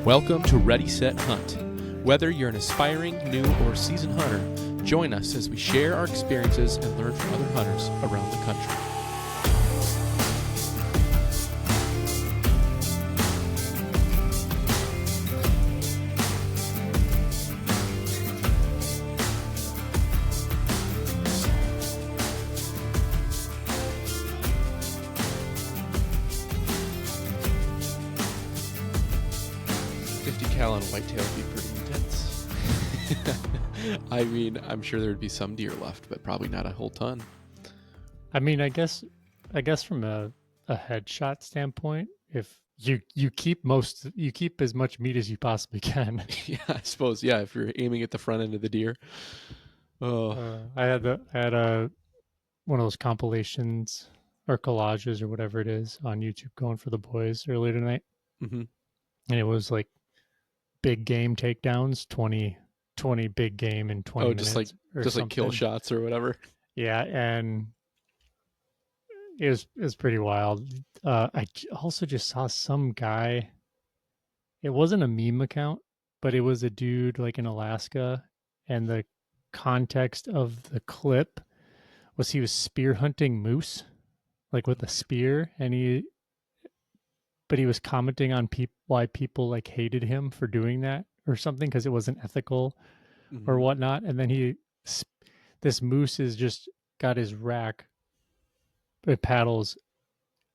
Welcome to Ready, Set, Hunt. Whether you're an aspiring, new, or seasoned hunter, join us as we share our experiences and learn from other hunters around the country. On whitetail would be pretty intense. I mean, I'm sure there'd be some deer left, but probably not a whole ton. I mean, I guess from a headshot standpoint, if you keep as much meat as you possibly can. Yeah, I suppose. Yeah, if you're aiming at the front end of the deer. I had one of those compilations or collages or whatever it is on YouTube going for the boys earlier tonight, and it was like big game takedowns, 20 big game in 20 minutes. Just like kill shots or whatever. Yeah, and it was pretty wild. I also just saw some guy. It wasn't a meme account, but it was a dude like in Alaska, and the context of the clip was he was spear hunting moose, like with a spear, and he was commenting on why people like hated him for doing that or something because it wasn't ethical or whatnot. And then this moose has just got his rack, it paddles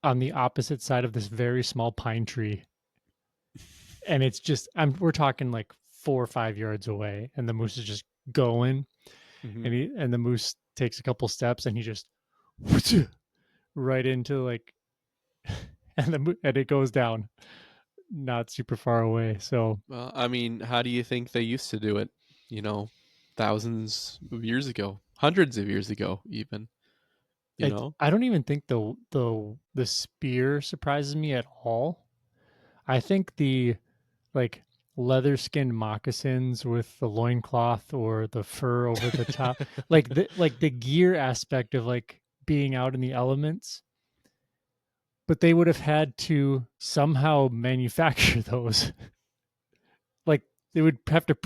on the opposite side of this very small pine tree, and it's just we're talking like 4 or 5 yards away, and the moose is just going, and the moose takes a couple steps, and he just right into like. And it goes down not super far away. So, well, I mean, how do you think they used to do it? You know, thousands of years ago, hundreds of years ago, even. I don't even think the spear surprises me at all. I think the like leather skinned moccasins with the loincloth or the fur over the top, like the gear aspect of like being out in the elements. But they would have had to somehow manufacture those. Like they would have to,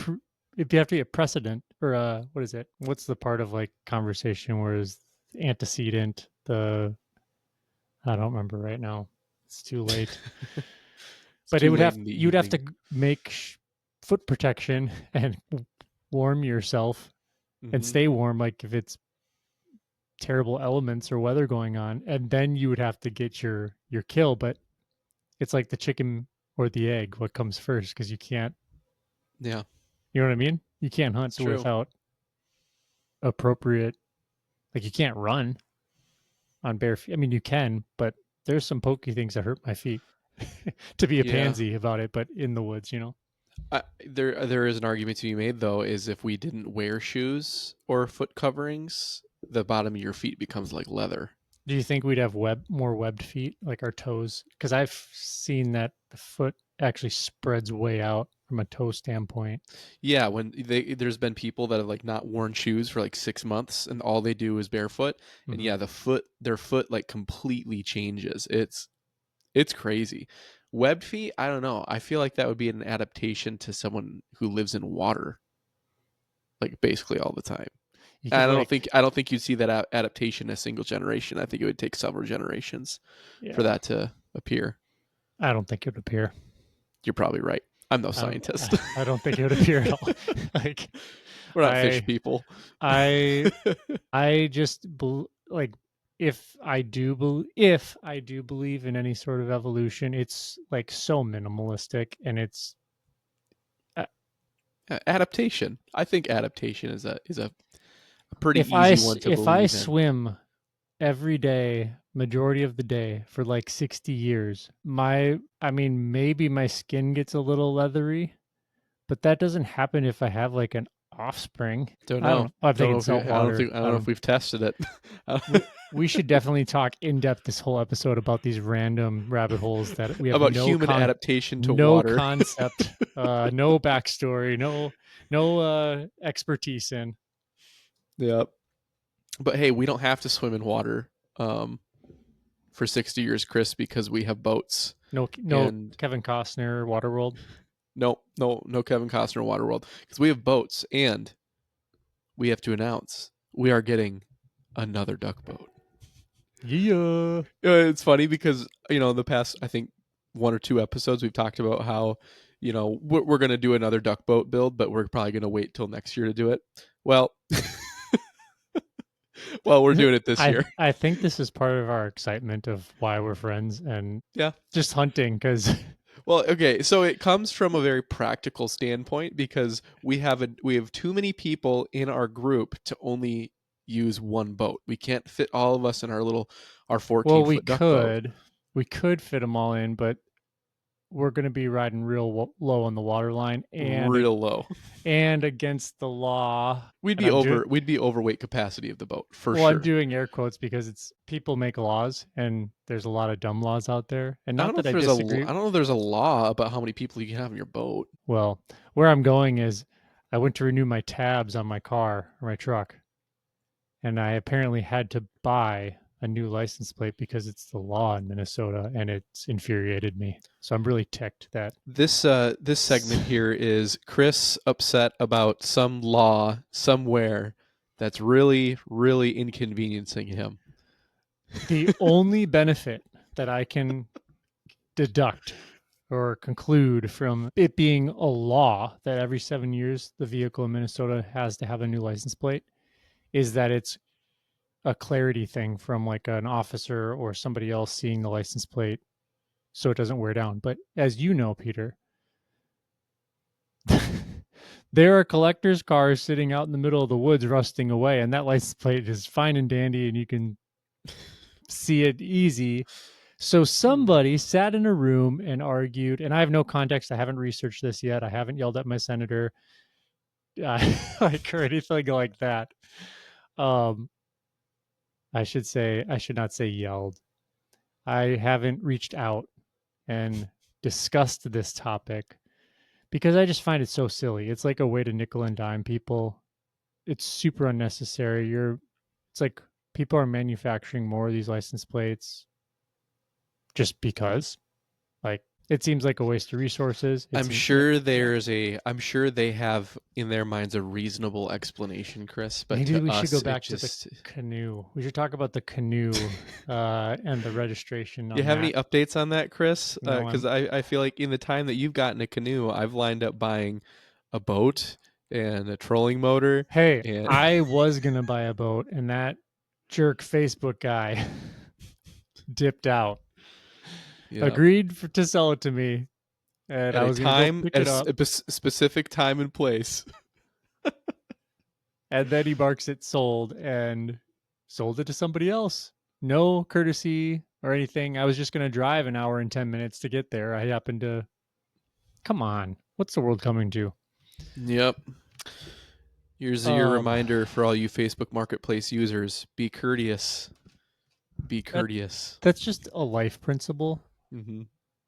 it'd have to be a precedent or what is it? What's the part of like conversation where is antecedent? I don't remember right now. It's too late. But you'd have to make foot protection and warm yourself and stay warm. Like if it's terrible elements or weather going on, and then you would have to get your kill. But it's like the chicken or the egg, what comes first, because you can't, you know what I mean, you can't hunt without appropriate, like you can't run on bare feet. I mean you can, but there's some pokey things that hurt my feet. To be a pansy about it, but in the woods, there is an argument to be made though, is if we didn't wear shoes or foot coverings, the bottom of your feet becomes like leather. Do you think we'd have more webbed feet, like our toes? Because I've seen that the foot actually spreads way out from a toe standpoint. Yeah, when there's been people that have like not worn shoes for like 6 months and all they do is barefoot, and their foot like completely changes. It's crazy. Webbed feet, I don't know. I feel like that would be an adaptation to someone who lives in water, like basically all the time. I don't think you'd see that adaptation in a single generation. I think it would take several generations for that to appear. I don't think it would appear. You're probably right. I'm no scientist. I don't think it would appear at all. Like we're not fish people. I just like if I do believe in any sort of evolution, it's like so minimalistic, and it's adaptation. I think adaptation is a pretty easy one to believe in. If I swim every day, majority of the day for like 60 years, maybe my skin gets a little leathery, but that doesn't happen if I have like an offspring. Don't know. I don't know if we've tested it. We should definitely talk in depth this whole episode about these random rabbit holes that we have about human adaptation to no water. concept, no backstory, no expertise in. Yep. But hey, we don't have to swim in water for 60 years, Chris, because we have boats. No Kevin Costner, Waterworld. No Kevin Costner Waterworld, because we have boats, and we have to announce we are getting another duck boat. Yeah. It's funny because the past, I think, one or two episodes we've talked about how we're going to do another duck boat build, but we're probably going to wait till next year to do it. Well, we're doing it this year. I think this is part of our excitement of why we're friends and Yeah. just hunting because Well, okay, so it comes from a very practical standpoint because we have too many people in our group to only use one boat. We can't fit all of us in our well 14-foot duck boat. we could fit them all in, but we're going to be riding real low on the water line Real low. and against the law. We'd And be over we'd be overweight capacity of the boat for I'm sure. doing air quotes because it's people make laws and there's a lot of dumb laws out there. And I don't not know that if I there's disagree. I don't know if there's a law about how many people you can have in your boat. Well, where I'm going is I went to renew my tabs on my car or my truck, and I apparently had to buy a new license plate because it's the law in Minnesota and it's infuriated me. So I'm really ticked that This segment here is Chris upset about some law somewhere that's really inconveniencing him. the only benefit that I can deduct or conclude from it being a law that every 7 years the vehicle in Minnesota has to have a new license plate is that it's a clarity thing from like an officer or somebody else seeing the license plate so it doesn't wear down. But as you know, Peter, there are collectors' cars sitting out in the middle of the woods rusting away, and that license plate is fine and dandy and you can see it easy. So somebody sat in a room and argued, and I have no context. I haven't researched this yet. I haven't yelled at my senator, like or anything like that. Um, I should not say yelled. I haven't reached out and discussed this topic because I just find it so silly. It's like a way to nickel and dime people. It's super unnecessary. It's like people are manufacturing more of these license plates just because. Like it seems like a waste of resources. I'm sure they have in their minds a reasonable explanation, Chris, but Maybe to we should go us it back to the just. canoe. We should talk about the canoe and the registration Do you on have any that. updates on that, Chris? No, Because I'm I feel like in the time that you've gotten a canoe, I've lined up buying a boat and a trolling motor Hey, and I was gonna buy a boat and that jerk Facebook guy dipped out. yeah, Agreed to sell it to me, and at I a was gonna go time pick at it up. a specific time and place. And then he marks it sold and sold it to somebody else. No courtesy or anything. I was just gonna drive an hour and 10 minutes to get there. I happened to come on. What's the world coming to? Yep. Here's your Um reminder for all you Facebook Marketplace users: be courteous. Be that courteous. that's just a life principle. Hmm.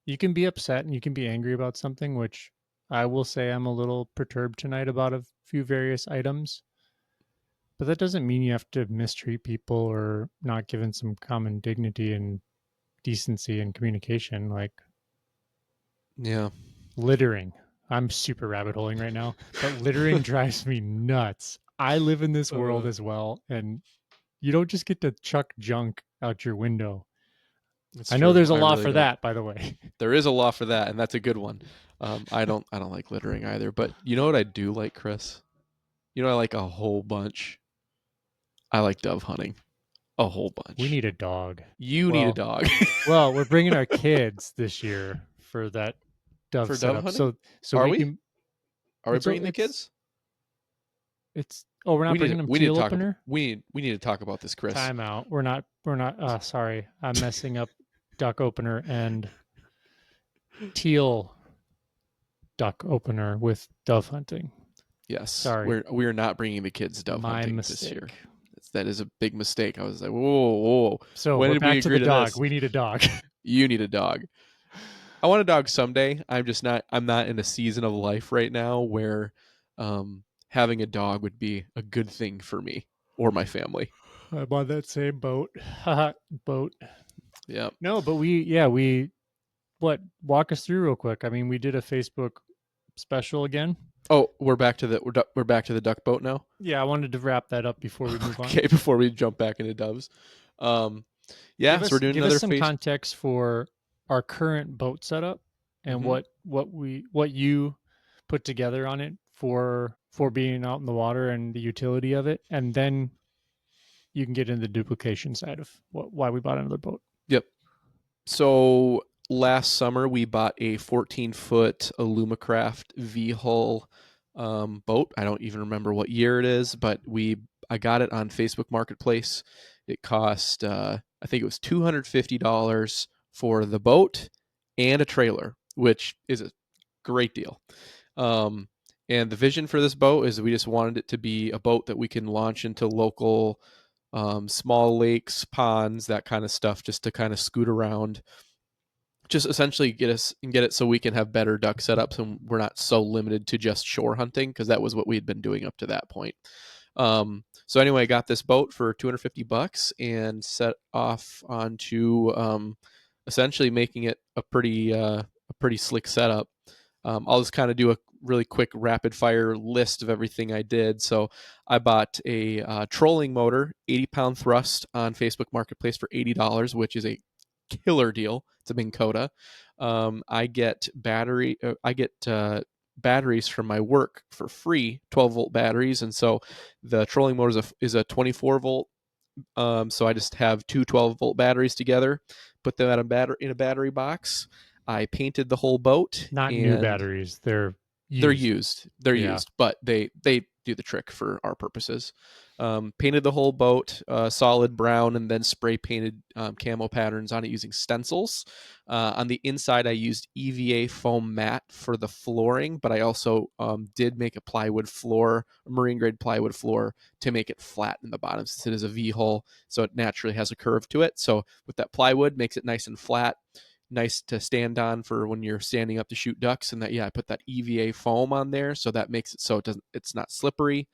You can be upset and you can be angry about something, which I will say I'm a little perturbed tonight about a few various items. But that doesn't mean you have to mistreat people or not given some common dignity and decency and communication. Like Yeah. littering. I'm super rabbit holing right now, but littering drives me nuts. I live in this world Uh, as well, and you don't just get to chuck junk out your window. it's I know true. there's a I law really for don't. that, by the way. There is a law for that, and that's a good one. I don't like littering either. But you know what I do like, Chris? You know I like a whole bunch. I like dove hunting a whole We bunch. need a dog. You need a Well, dog we're bringing our kids this year for that dove for dove setup. hunting. So Are we we? can. Are we It's bringing the it's kids? it's. Oh, we're not bringing them teal opener. We need to talk about this, Chris. Time out. We're not. Sorry, I'm messing up. Duck opener and teal duck opener with dove hunting. Yes, Sorry, we are not bringing the kids dove my hunting this year. mistake. That is a big mistake. I was like, whoa. So When we're did we back to the agree to dog. this? We need a dog. You need a dog. I want a dog someday. I'm not in a season of life right now where having a dog would be a good thing for me or my family. I'm on that same boat. Boat. Yeah. No, but we what walk us through real quick. I mean, we did a Facebook. special again. Oh, we're back to the duck boat now. Yeah, I wanted to wrap that up before we move on. Okay, before we jump back into doves. Um, yeah, so we're doing Give us another some face. context for our current boat setup and Mm-hmm. what you put together on it for being out in the water and the utility of it, and then you can get into the duplication side of why we bought another boat. Yep. So last summer we bought a 14-foot Alumacraft V hull boat. I don't even remember what year it is, but I got it on Facebook Marketplace. It cost I think it was $250 for the boat and a trailer, which is a great deal. Um, and the vision for this boat is we just wanted it to be a boat that we can launch into local small lakes, ponds, that kind of stuff, just to kind of scoot around, just essentially get it so we can have better duck setups and we're not so limited to just shore hunting, because that was what we had been doing up to that point. So anyway, I got this boat for $250 and set off onto essentially making it a pretty slick setup. I'll just kind of do a really quick rapid fire list of everything I did. So I bought a trolling motor, 80-pound thrust on Facebook Marketplace for $80, which is a killer deal. It's a Minn Kota. I get batteries from my work for free, 12-volt batteries, and so the trolling motor is a 24-volt. So I just have two 12-volt batteries together, put them in a battery box. I painted the whole boat, Not new and batteries; they're they're used. used. They're Yeah, used, but they do the trick for our purposes. Painted the whole boat solid brown, and then spray painted camo patterns on it using stencils. On the inside, I used EVA foam mat for the flooring, but I also did make a plywood floor, a marine grade plywood floor, to make it flat in the bottom, since it is a V hull, so it naturally has a curve to it. So with that plywood, makes it nice and flat, nice to stand on for when you're standing up to shoot ducks. And that, yeah, I put that EVA foam on there, so that makes it so it's not slippery.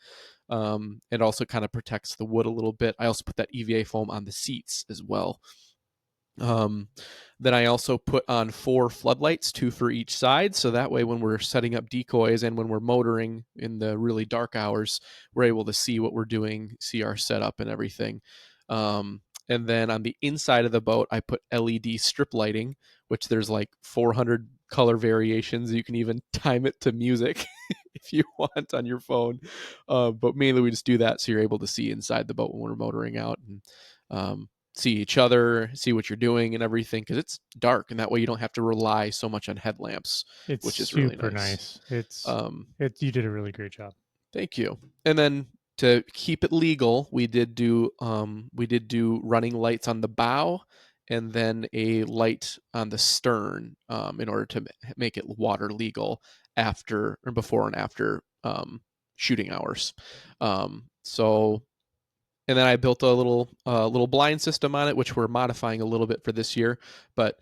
It also kind of protects the wood a little bit. I also put that EVA foam on the seats as well. Um, then I also put on 4 floodlights, 2 for each side, so that way when we're setting up decoys and when we're motoring in the really dark hours, we're able to see what we're doing, see our setup and everything. And then on the inside of the boat, I put LED strip lighting, which there's like 400 color variations. You can even time it to music if you want on your phone. But mainly we just do that so you're able to see inside the boat when we're motoring out, and see each other, see what you're doing and everything, because it's dark, and that way you don't have to rely so much on headlamps, it's which is really super nice. nice. It's Um, it. You did a really great job. Thank you. And then to keep it legal, we did do running lights on the bow, and then a light on the stern, in order to make it water legal after or before and after shooting hours. So and then I built a little blind system on it, which we're modifying a little bit for this year. But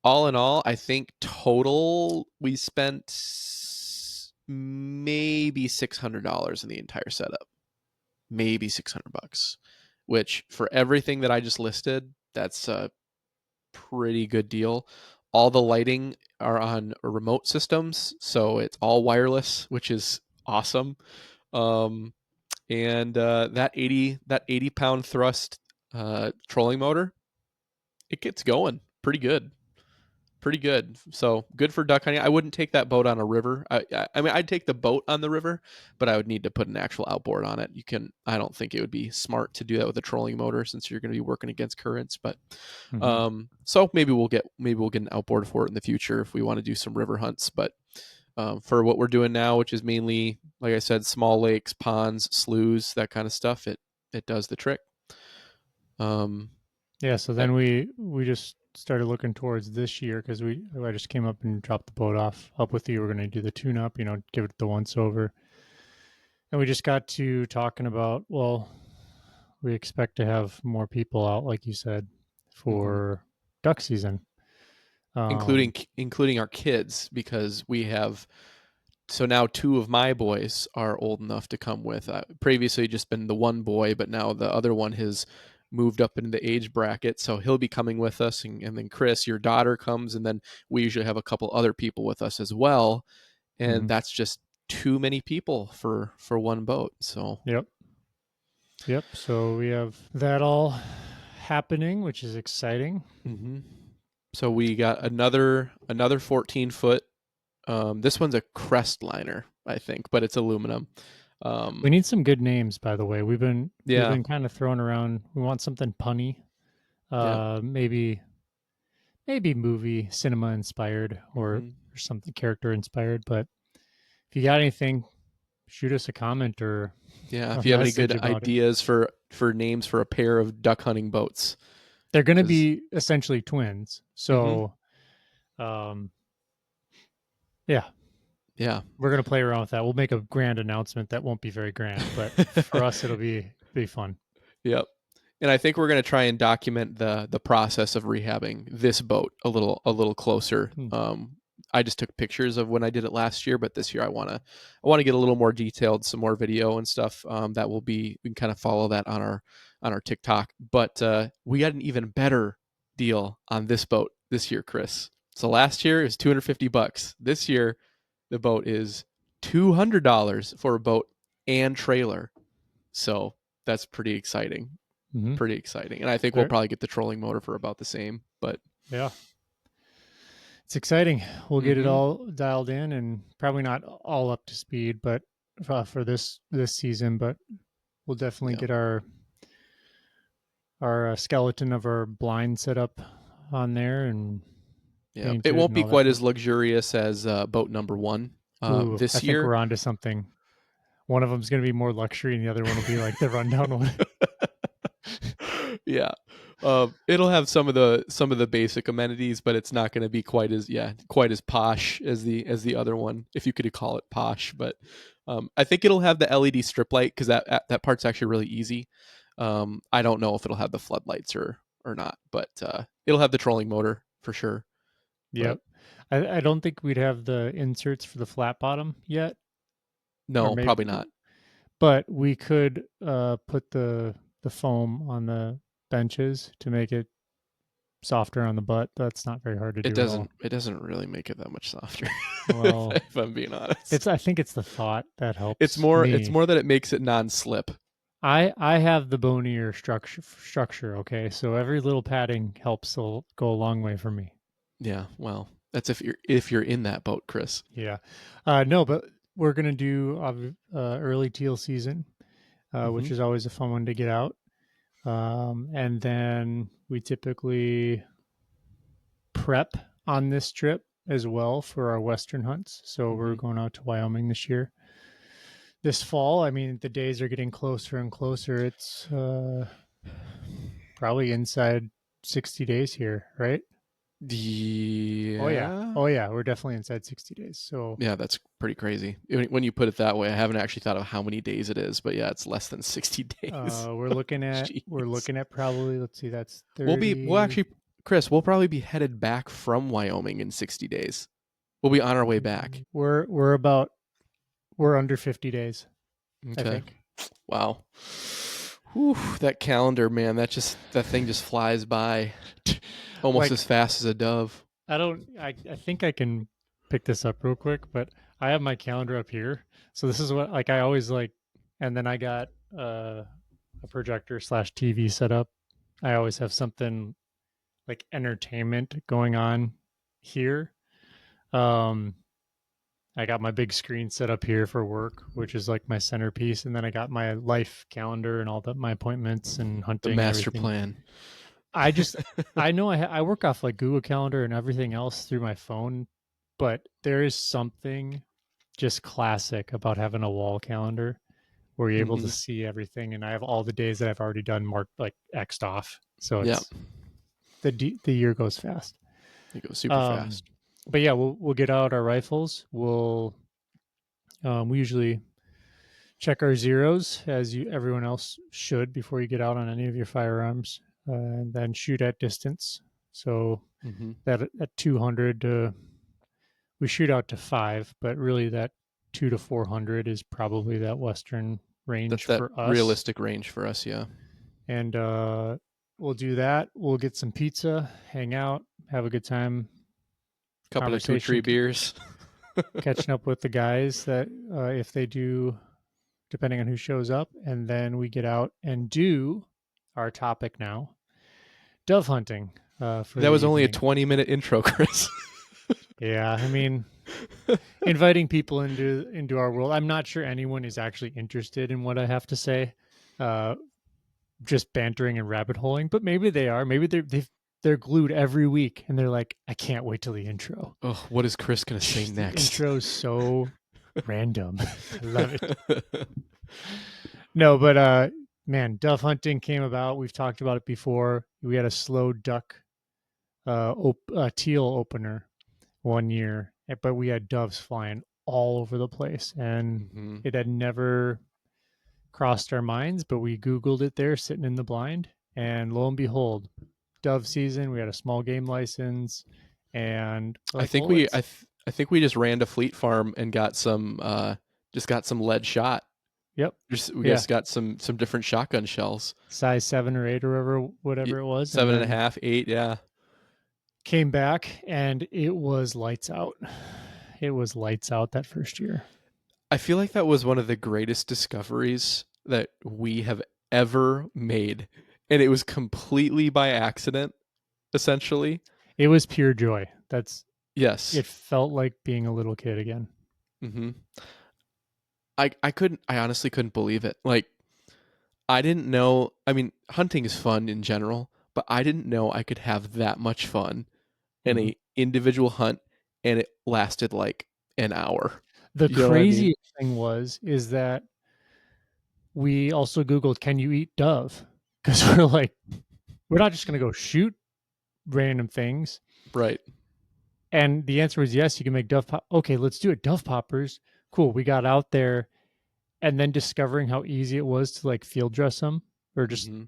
all in all, I think total we spent maybe $600 in the entire setup, maybe $600, which for everything that I just listed, that's a pretty good deal. All the lighting are on remote systems, so it's all wireless, which is awesome. Um, and that 80-pound thrust trolling motor, it gets going pretty good, pretty good. So good for duck hunting. I wouldn't take that boat on a river. I mean, I'd take the boat on the river, but I would need to put an actual outboard on it. I don't think it would be smart to do that with a trolling motor, since you're going to be working against currents. But Mm-hmm. so maybe we'll get an outboard for it in the future if we want to do some river hunts. But for what we're doing now, which is mainly, like I said, small lakes, ponds, sloughs, that kind of stuff, it does the trick. Um, Yeah. So I, then we just started looking towards this year because I just came up and dropped the boat off up with you. We're going to do the tune up, give it the once over, and we just got to talking about we expect to have more people out, like you said, mhm. for duck season. including Um, including our kids, because we have, so now 2 of my boys are old enough to come with. Previously just been the one boy, but now the other one has moved up into the age bracket, so he'll be coming with us. And then Chris, your daughter, comes, and then we usually have a couple other people with us as well. and that's just too many people for one boat. So Yep. So we have that all happening, which is exciting. mm-hmm. So we got another 14-foot. This one's a crest liner, I think, but it's aluminum. We need some good names, by the way. We've Yeah, been kind of throwing around. We want something punny, yeah. maybe movie cinema inspired Mm-hmm. or something character inspired. But if you got anything, shoot us a comment or Yeah, a if you have any good message about it. ideas for names for a pair of duck hunting boats, They're going to because be essentially twins, mm-hmm. so um, yeah, Yeah, we're going to play around with that. We'll make a grand announcement that won't be very grand, but for us, it'll be fun. yep. And I think we're going to try and document the process of rehabbing this boat a little closer. Hmm. I just took pictures of when I did it last year, but this year I want to get a little more detailed, some more video and stuff. That will be, we can kind of follow that on our TikTok. But we got an even better deal on this boat this year, Chris. So last year it was $250. This year the boat is $200 for a boat and trailer. So that's pretty exciting. Mm-hmm. Pretty exciting. And I think we'll There, probably get the trolling motor for about the same. But yeah, it's exciting. We'll get it mm-hmm. all dialed in, and probably not all up to speed, but for this season, but we'll definitely Yeah. get our skeleton of our blind set up on there and Yeah. It painted won't and be all that quite good. as luxurious as boat number one Ooh, I this think year. we're onto something. One of them's going to be more luxury, and the other one will be like the rundown one. Yeah. It'll have some of the basic amenities, but it's not going to be quite as posh as the other one, if you could call it posh. But I think it'll have the LED strip light because that part's actually really easy. I don't know if it'll have the floodlights or not, but it'll have the trolling motor for sure. But Yep. I don't think we'd have the inserts for the flat bottom yet, or no, maybe, probably not. but we could put the foam on the benches to make it softer on the butt. That's not very hard to do at all. It doesn't really make it that much softer, Well, if I'm being honest. I think it's the thought that It's helps more me. that it makes it non-slip. I have the bonier structure. Okay, so every little padding helps go a long way for me. Yeah, well, that's if you're in that boat, Chris. Yeah, no, but we're gonna do early teal season, Mm-hmm. which is always a fun one to get out. And then we typically prep on this trip as well for our western hunts. So we're Mm-hmm. going out to Wyoming this year. This fall, I mean, the days are getting closer and closer. It's probably inside 60 days here, right? Oh yeah. Yeah. Oh yeah, we're definitely inside 60 days. So Yeah, that's pretty crazy. When you put it that way, I haven't actually thought of how many days it is, but yeah, it's less than 60 days. we're Jeez. looking at probably, let's see, that's We'll 30. actually, Chris, we'll probably be headed back from Wyoming in 60 days. We'll be on our way back. We're under 50 days, I Okay. think. Wow. Whew, that calendar, man, that thing just flies by almost Like as fast as a dove. I think I can pick this up real quick, but I have my calendar up here. So this is what like I always like, and then I got a projector slash TV set up. I always have something like entertainment going on here. Um I got my big screen set up here for work, which is like my centerpiece, and then I got my life calendar and all my appointments and The hunting and master everything. plan. I just I know I work off like Google Calendar and everything else through my phone, but there is something just classic about having a wall calendar where you're able to Mm-hmm. see everything, and I have all the days that I've already done marked like X'd off. So Yeah, it's the year goes fast. it goes super Um, fast. but yeah, we'll get out our rifles. We usually check our zeros as everyone else should before you get out on any of your firearms, and then shoot at distance. So Mm-hmm. that at 200, we shoot out to 5, but really that 2 to 400 is probably that western range That's that for us. realistic range for us. Yeah. And we'll do that. We'll get some pizza, hang out, have a good time. Cup of the two Conversation tree beers. catching up with the guys that if they do, depending on who shows up, and then we get out and do our topic now, dove hunting for That the was only a evening. 20-minute intro, Chris. Yeah, I mean, inviting people into our world. I'm not sure anyone is actually interested in what I have to say. Uh, just bantering and rabbit holing, but maybe they are. Maybe they're glued every week, and they're like, I can't wait till the intro. Oh, what is Chris gonna say The next? intro is so random. I love it. No, but man, dove hunting came about. We've talked about it before. We had a slow duck teal opener one year, but we had doves flying all over the place, and hmm it had never crossed our minds. But we Googled it there, sitting in the blind, and lo and behold, dove season. We had a small game license, and we're I like, think well, we let's. I think we just ran to Fleet Farm and got some lead shot. Yep, We yeah, just got some different shotgun shells. size 7 or 8 or whatever it was, and Seven and a then half, eight, yeah. came back and it was lights out. It was lights out that first year. I feel like that was one of the greatest discoveries that we have ever made. And it was completely by accident, essentially. It was pure joy. That's Yes. it felt like being a little kid again. hmm I honestly couldn't believe it. Like, I didn't know. I mean, hunting is fun in general, but I didn't know I could have that much fun in Mm-hmm. a individual hunt, and it lasted like an hour. The You know what I mean? craziest thing is that we also Googled, can you eat dove? Because we're like, we're not just going to go shoot random things. Right. And the answer was yes, you can make dove pop. Okay, let's do it. Dove poppers. Cool. We got out there and then discovering how easy it was to like field dress them or just, hmm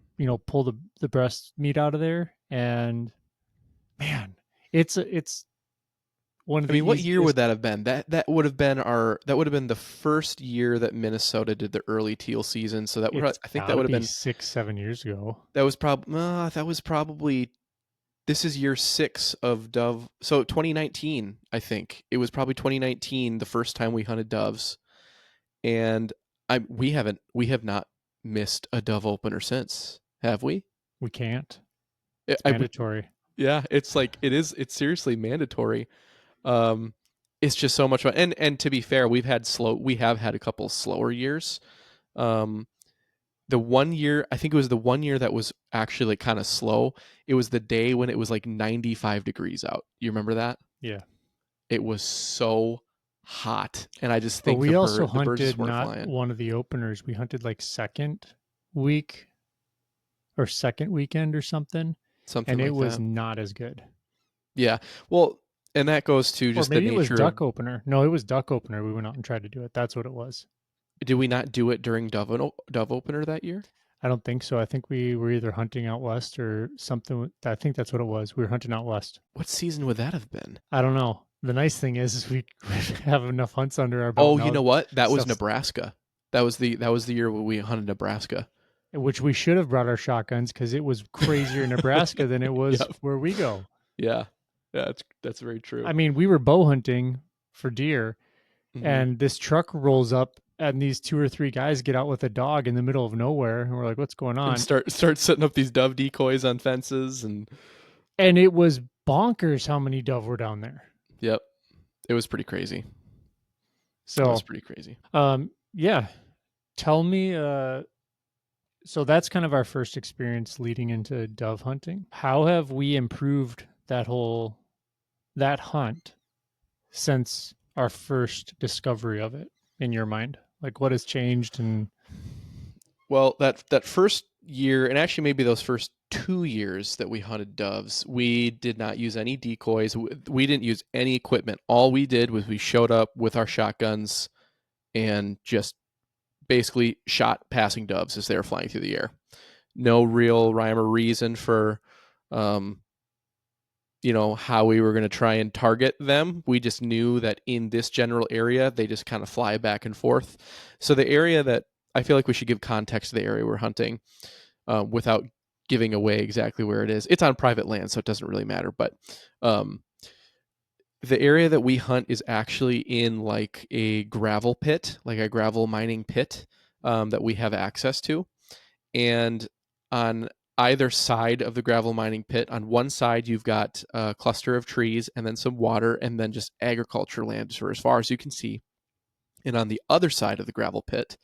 pull the breast meat out of there. And man, it's one of I the mean, what year would easiest. that have been? That would have been the first year that Minnesota did the early teal season. So It's I think that gotta would have be been 6, 7 years ago. that was probably this is year 6 of dove. So 2019, I think it was probably 2019 the first time we hunted doves, and we have not missed a dove opener since, have we? We can't. I, It's I would mandatory. yeah, it's like it's seriously mandatory. Um, it's just so much fun. And to be fair, we have had a couple slower years. Um, the one year, I think it was the one year that was actually like kind of slow. It was the day when it was like 95 degrees out. You remember that? Yeah. It was so hot, and I just But think we also the birds just hunted weren't not flying. one of the openers. We hunted like second week or second weekend or something, Something and it like was that. not as good. Yeah. Well, and that goes to Or just the maybe it was nature of. duck opener. No, it was duck opener. We went out and tried to do it. That's what it was. Did we not do it during dove opener that year? I don't think so. I think we were either hunting out west or something. I think that's what it was. We were hunting out west. What season would that have been? I don't know. The nice thing is we have enough hunts under our belt Oh, you now. know what? That was Stuff's Nebraska. That was the year when we hunted Nebraska. which we should have brought our shotguns because it was crazier in Nebraska than it was Yep. where we go. Yeah. Yeah, that's very I true. mean, we were bow hunting for deer, hmm and this truck rolls up, and these 2 or 3 guys get out with a dog in the middle of nowhere, and we're like, "What's going And on?" start setting up these dove decoys on fences and And it was bonkers how many dove were down there. yep. It was pretty crazy. It was So, pretty crazy. yeah, tell me. So that's kind of our first experience leading into dove hunting. How have we improved that hunt since our first discovery of it in your mind? Like what has changed and Well, that first year, and actually maybe those first 2 years that we hunted doves, we did not use any decoys. We didn't use any equipment. All we did was we showed up with our shotguns and just basically shot passing doves as they were flying through the air. No real rhyme or reason for, um, how we were going to try and target them. We just knew that in this general area, they just kind of fly back and forth. So the area that I feel like we should give context to the area we're hunting without giving away exactly where it is. It's on private land, so it doesn't really matter. But um, the area that we hunt is actually in like a gravel pit, like a gravel mining pit, that we have access to. And on either side of the gravel mining pit, on one side you've got a cluster of trees and then some water and then just agriculture land for as far as you can see. And on the other side of the gravel pit,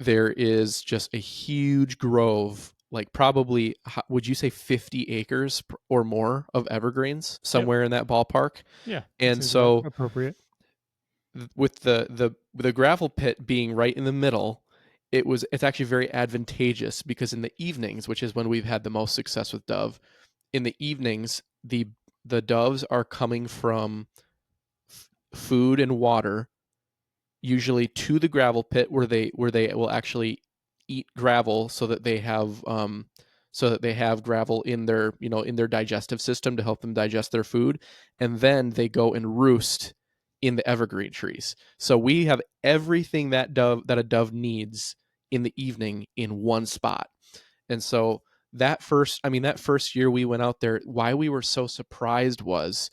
there is just a huge grove, like probably, would you say 50 acres or more of evergreens, Yep. somewhere in that ballpark. Yeah, that And seems about so appropriate. with the gravel pit being right in the middle, it's actually very advantageous because in the evenings, which is when we've had the most success with dove, in the evenings the doves are coming from food and water, usually to the gravel pit where they will actually eat gravel so that they have gravel in their, in their digestive system to help them digest their food, and then they go and roost in the evergreen trees. So we have everything that a dove needs in the evening in one spot. And so that first year we went out there, why we were so surprised was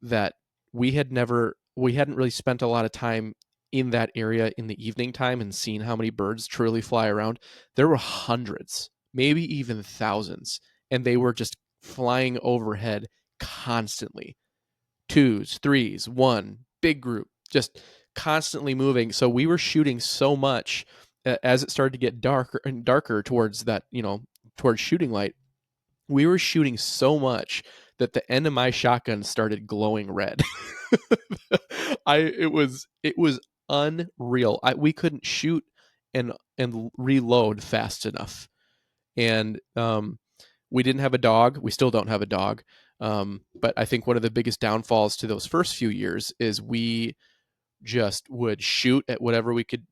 that we hadn't really spent a lot of time in that area in the evening time and seen how many birds truly fly around. There were hundreds, maybe even thousands, and they were just flying overhead constantly. Twos, threes, one, big group, just constantly moving. So we were shooting so much, as it started to get darker and darker towards that, towards shooting light, we were shooting so much that the end of my shotgun started glowing red. It was unreal. We couldn't shoot and reload fast enough. And we didn't have a dog. We still don't have a dog. But I think one of the biggest downfalls to those first few years is we just would shoot at whatever we could,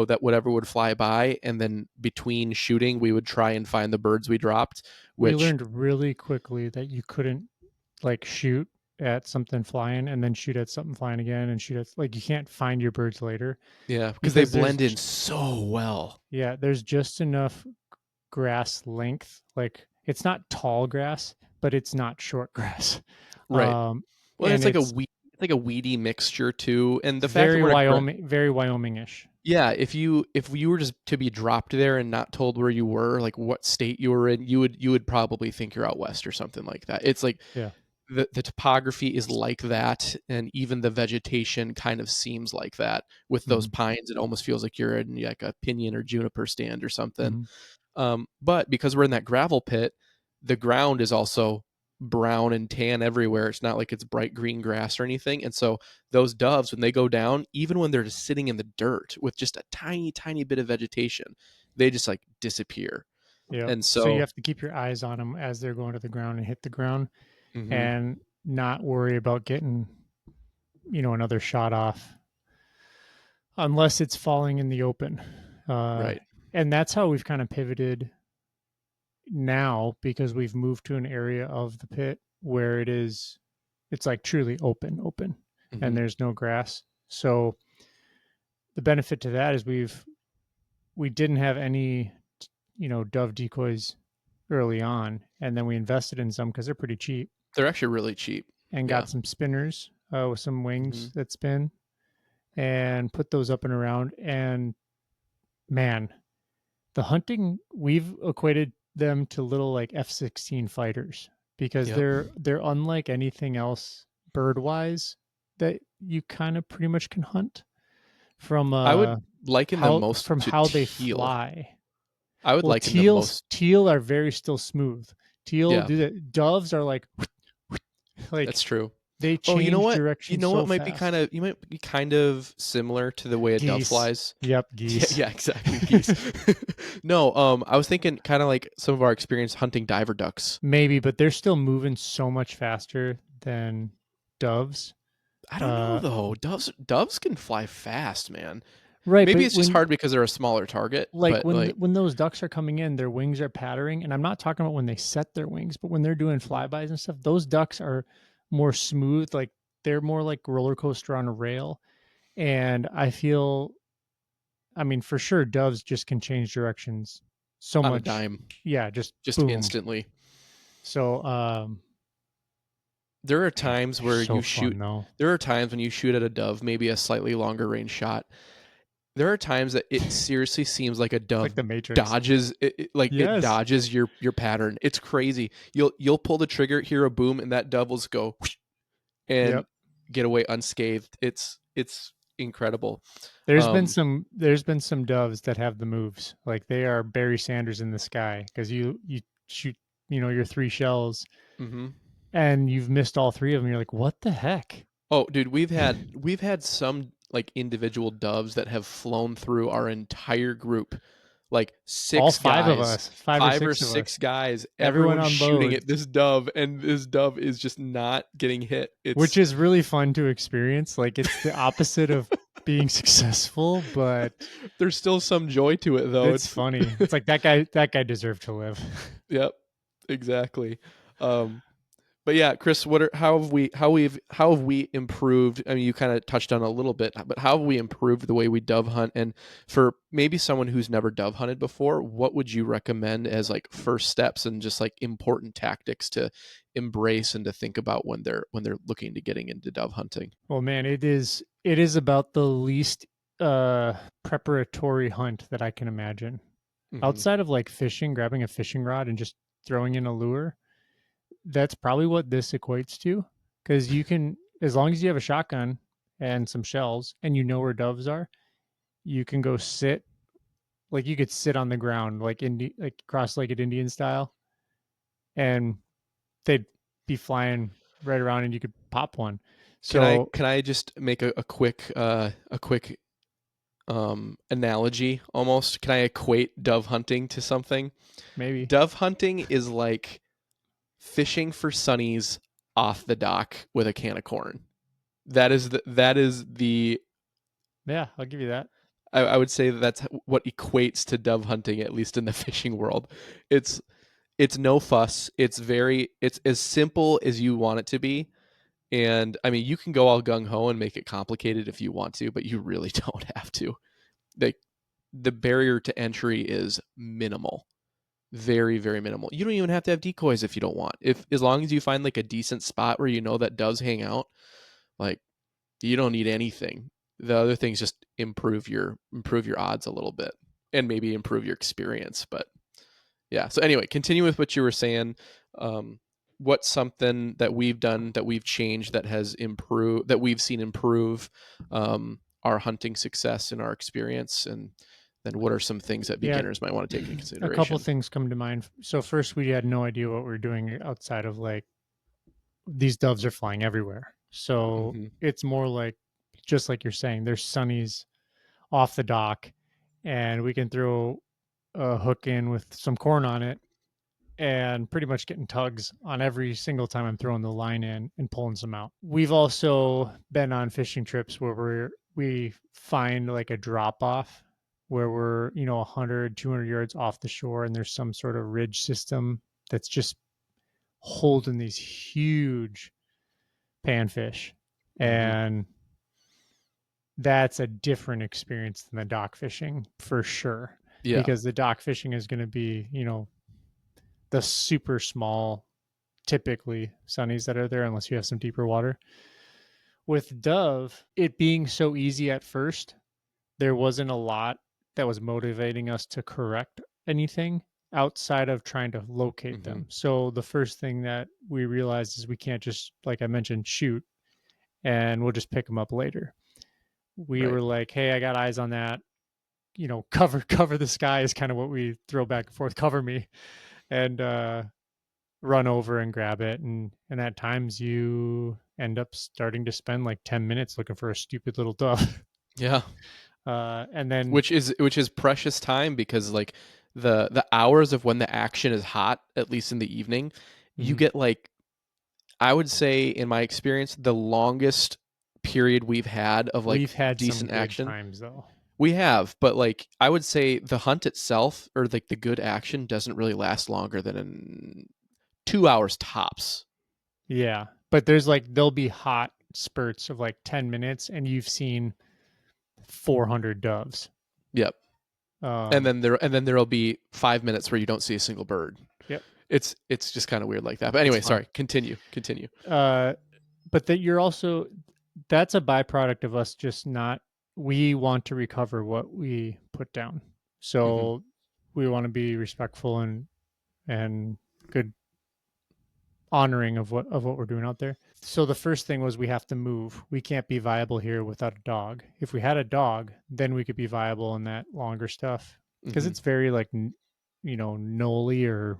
that whatever would fly by, and then between shooting we would try and find the birds we dropped, We which, learned really quickly that you couldn't like shoot at something flying and then shoot at something flying again and shoot at like you can't find your birds later yeah, because they because blend in so well. there's just enough grass length. Like it's not tall grass, but it's not short grass. Right. Well, And it's it's like a weedy mixture too, and the fact that very we're Very Wyomingish. yeah, if you were just to be dropped there and not told where you were, like what state you were in, you would probably think you're out west or something like that. It's like Yeah. the topography is like that, and even the vegetation kind of seems like that. With those Hmm. pines, it almost feels like you're in like a pinyon or juniper stand or something. Hmm. But because we're in that gravel pit, the ground is also brown and tan everywhere. It's not like it's bright green grass or anything. And so those doves, when they go down, even when they're just sitting in the dirt with just a tiny, tiny bit of vegetation, they just like disappear. Yeah. And So you so, have to keep your eyes on them as they're going to the ground and hit the ground mhm, and not worry about getting, another shot off unless it's falling in the open. Uh, right. and that's how we've kind of pivoted now because we've moved to an area of the pit where it's like truly open and Hmm. there's no grass. So the benefit to that is we didn't have any, dove decoys early on, and then we invested in some because they're pretty cheap They're actually really cheap. and Yeah. got some spinners with some Hmm. wings that spin and put those up and around. And man, the hunting we've equated them to little like F-16 fighters because Yep. they're unlike anything else bird wise that you kind of pretty much can hunt from I would liken them most to how they teal. fly. I would Well, liken them most. teal are very still smooth. Teal Yeah, do that. Doves are like like that's true. they Oh, you know change what? You direction know so what might be fast. you might be kind of similar to the way a dove Geese. flies. Yep, Yeah, geese. yeah, exactly. Geese. No, I was thinking kind of like some of our experience hunting diver ducks. Maybe, but they're still moving so much faster than doves. I don't know Uh, though. Doves can fly fast, man. right, Maybe but it's just hard because they're a smaller target, like but like, when those ducks are coming in, their wings are pattering, and I'm not talking about when they set their wings, but when they're doing mhm, flybys and stuff, those ducks are more smooth. Like they're more like roller coaster on a rail. And I feel, I mean, for sure, doves just can change directions so on a much. dime, Yeah, just just boom. instantly. So, there are Man, times they're where so you shoot. fun though. There are times when you shoot at a dove, maybe a slightly longer range shot. There are times that it seriously seems like a It's like dove the Matrix. dodges like it Yes. dodges your pattern. It's crazy. You'll pull the trigger, hear a boom, and that dove will just go whoosh, and Yep. get away unscathed. It's incredible. There's Um, been some doves that have the moves. Like they are Barry Sanders in the sky because you shoot, your three shells mm-hmm. and you've missed all three of them. You're like, what the heck? Oh, dude, we've had some like individual doves that have flown through our entire group, like All six five of guys, us, five or five or six of six us, guys, everyone everyone on shooting board, at this dove, and this dove is just not getting hit. which It's is really fun to experience. Like it's the opposite of being successful, but there's still some joy to it though. it's It's funny. It's like that guy deserved to live. yep, exactly. Um, But yeah, Chris, how have we improved? I mean, you kind of touched on it a little bit, but how have we improved the way we dove hunt? And for maybe someone who's never dove hunted before, what would you recommend as like first steps and just like important tactics to embrace and to think about when they're looking to getting into dove hunting? Well, man, it is about the least uh preparatory hunt that I can imagine. Mm-hmm. Outside of like fishing, grabbing a fishing rod and just throwing in a lure, that's probably what this equates to. Because you can, as long as you have a shotgun and some shells and you know where doves are, you can go sit, like you could sit on the ground like cross-legged Indian style, and they'd be flying right around and you could pop one. So Can I just make a quick analogy almost? Can I equate dove hunting to something? maybe, Dove hunting is like fishing for sunnies off the dock with a can of corn. That is the yeah, I'll give you that. I would say that's what equates to dove hunting, at least in the fishing world. It's it's no fuss. It's as simple as you want it to be. And I mean, you can go all gung ho and make it complicated if you want to, but you really don't have to. Like the barrier to entry is minimal, very very minimal. You don't even have to have decoys if you don't want. If as long as you find like a decent spot where you know that doves hang out, like you don't need anything. The other things just improve your odds a little bit and maybe improve your experience. But yeah. So anyway, continue with what you were saying. What's something that we've done that we've changed that has improved that we've seen improve our hunting success and our experience, and then what are some things that Yeah, beginners might want to take into a couple consideration? things come to mind. So first, we had no idea what we were doing outside of like these doves are flying everywhere. So Mm-hmm. it's more like just like you're saying, there's sunnies off the dock, and we can throw a hook in with some corn on it, and pretty much getting tugs on every single time I'm throwing the line in and pulling some out. We've also been on fishing trips where we find like a drop off where we're 100 200 yards off the shore, and there's some sort of ridge system that's just holding these huge panfish, Mm-hmm. and that's a different experience than the dock fishing for sure, Yeah. because the dock fishing is going to be the super small, typically sunnies that are there unless you have some deeper water. With dove, it being so easy at first, there wasn't a lot that was motivating us to correct anything outside of trying to locate Mm-hmm. them. So the first thing that we realized is we can't just, like I mentioned, shoot and we'll just pick them up later. We Right. were like, hey, I got eyes on that. Cover the sky is kind of what we throw back and forth. Cover me, and run over and grab it. And at times you end up starting to spend like 10 minutes looking for a stupid little dove. Yeah. And then Which is precious time because like the hours of when the action is hot, at least in the evening, you mhm, get like I would say in my experience the longest period we've had of like we've had some decent good action. times though. We have, but like I would say the hunt itself or like the good action doesn't really last longer than 2 hours tops. Yeah, but there'll be hot spurts of like 10 minutes and you've seen 400 doves. Yep. Um, And then there'll be 5 minutes where you don't see a single bird. yep. It's just kind of weird like that. But It's anyway, fun. sorry. Continue. But that you're also that's a byproduct of us just not we want to recover what we put down. Hmm. So we want to be respectful and good honoring of what we're doing out there. So the first thing was we have to move. We can't be viable here without a dog. If we had a dog, then we could be viable in that longer stuff because Hmm. it's very like knolly or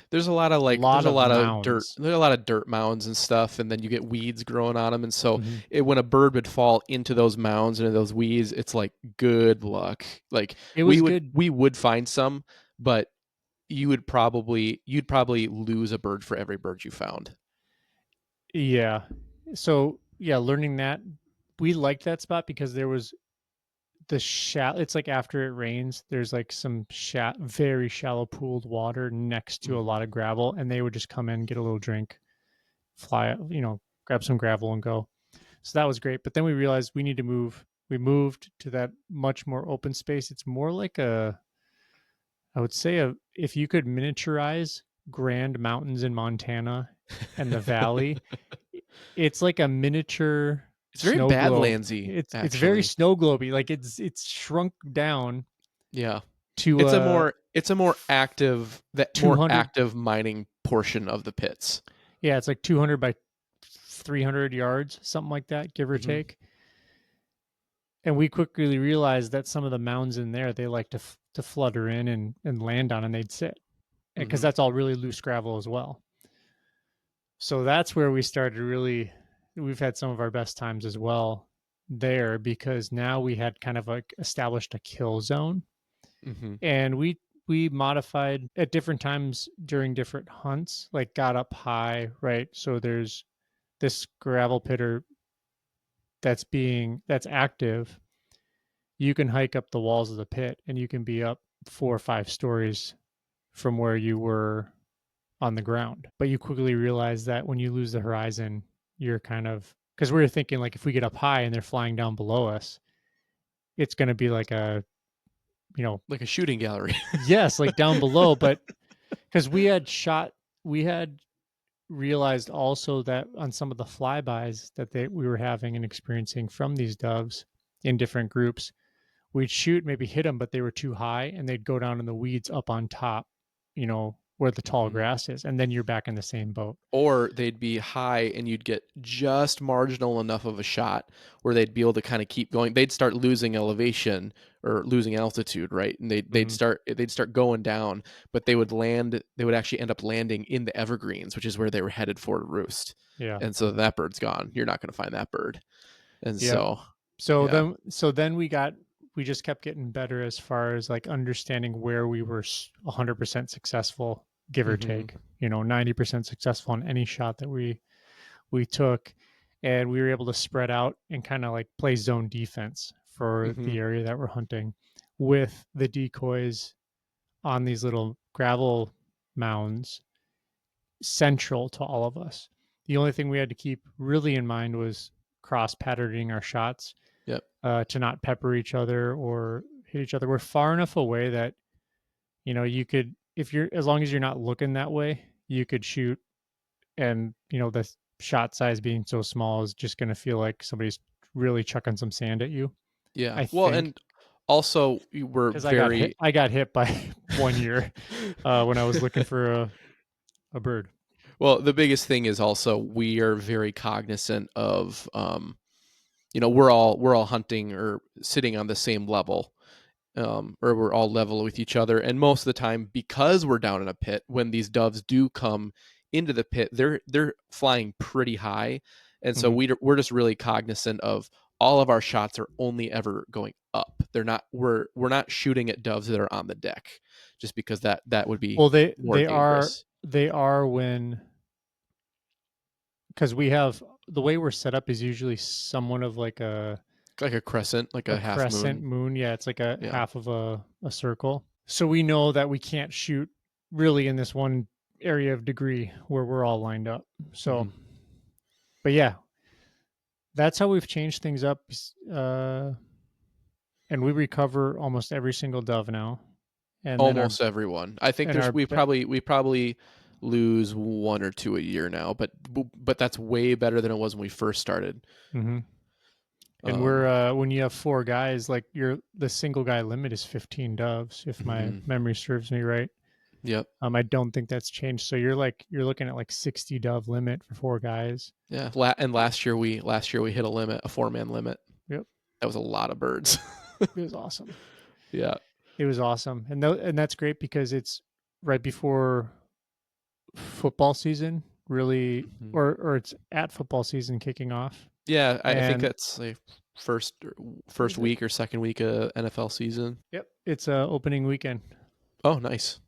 There's a lot of a like lot of mounds. there's a lot of dirt mounds and stuff, and then you get weeds growing on them, and so Mm-hmm. when a bird would fall into those mounds and into those weeds, it's like good luck. Like It was good. we would find some, but you'd probably lose a bird for every bird you found. Yeah. So yeah, learning that we liked that spot because there was the shallow. It's like after it rains, there's like some very shallow pooled water next to a Hmm. lot of gravel, and they would just come in, get a little drink, fly, grab some gravel and go. So that was great. But then we realized we need to move. We moved to that much more open space. It's more like I would say if you could miniaturize Grand Mountains in Montana and the valley, it's like a miniature It's very snow globe. Badlandsy, It's very actually. snow globy. Like it's shrunk down Yeah. to It's a more 200. active mining portion of the pits. Yeah, it's like 200 by 300 yards, something like that, give or Hmm. take. And we quickly realized that some of the mounds in there they like to flutter in and land on, and they'd sit because Hmm. that's all really loose gravel as well. So that's where we started really. We've had some of our best times as well there because now we had kind of like established a kill zone, Hmm. and we modified at different times during different hunts, like got up high, right? So there's this gravel pitter that's active. You can hike up the walls of the pit and you can be up 4 or 5 stories from where you were on the ground. But you quickly realize that when you lose the horizon, you're kind of because we were thinking like if we get up high and they're flying down below us, it's going to be like you know, Like a shooting gallery. yes, like down below. But because we had realized also that on some of the flybys that we were having and experiencing from these doves in different groups, we'd shoot, maybe hit them, but they were too high and they'd go down in the weeds up on top, where the tall Hmm. grass is. And then you're back in the same boat. Or they'd be high and you'd get just marginal enough of a shot where they'd be able to kind of keep going. They'd start losing elevation or losing altitude, right? And Mm-hmm. they'd start going down, but they would actually end up landing in the evergreens, which is where they were headed for to roost. Yeah. And so that bird's gone. You're not going to find that bird. And Yep. so, So yeah. then we just kept getting better as far as like understanding where we were 100% successful, give or Hmm. take, 90% successful on any shot that we took, and we were able to spread out and kind of like play zone defense for Hmm. the area that we're hunting with the decoys on these little gravel mounds central to all of us. The only thing we had to keep really in mind was cross patterning our shots, Yep. to not pepper each other or hit each other. We're far enough away that you could, if you're, as long as you're not looking that way, you could shoot, and the shot size being so small is just going to feel like somebody's really chucking some sand at you. Yeah. I Well, think and also we were because I got hit. very I got hit by one year when I was looking for a bird. well, the biggest thing is also we are very cognizant of we're all hunting or sitting on the same level, or we're all level with each other. And most of the time, because we're down in a pit, when these doves do come into the pit, they're flying pretty high, and so Mhm. we're just really cognizant of all of our shots are only ever going up. They're not we're not shooting at doves that are on the deck, just because that would be Well, they more they are dangerous. they are when because we have the way we're set up is usually somewhat of like Like a crescent, like a a half crescent moon. moon. Yeah, it's like a Yeah. half of a circle. So we know that we can't shoot really in this one area of degree where we're all lined up. So, Hmm. but yeah, that's how we've changed things up. And we recover almost every single dove now. and then Almost everyone. I think and there's our we probably lose one or two a year now, but that's way better than it was when we first started. hmm and Um, we're when you have four guys, like the single guy limit is 15 doves, if my mhm. memory serves me right. Yep. I don't think that's changed. So you're looking at like 60 dove limit for four guys. Yeah. And last year we hit a limit, a 4-man limit. Yep, That was a lot of birds. it was awesome. Yeah. It was awesome, and that's great because it's right before football season, really, Mhm. or it's at football season kicking off, Yeah, I think and that's like first is first it? week or second week of NFL season. Yep, it's opening weekend Oh, nice.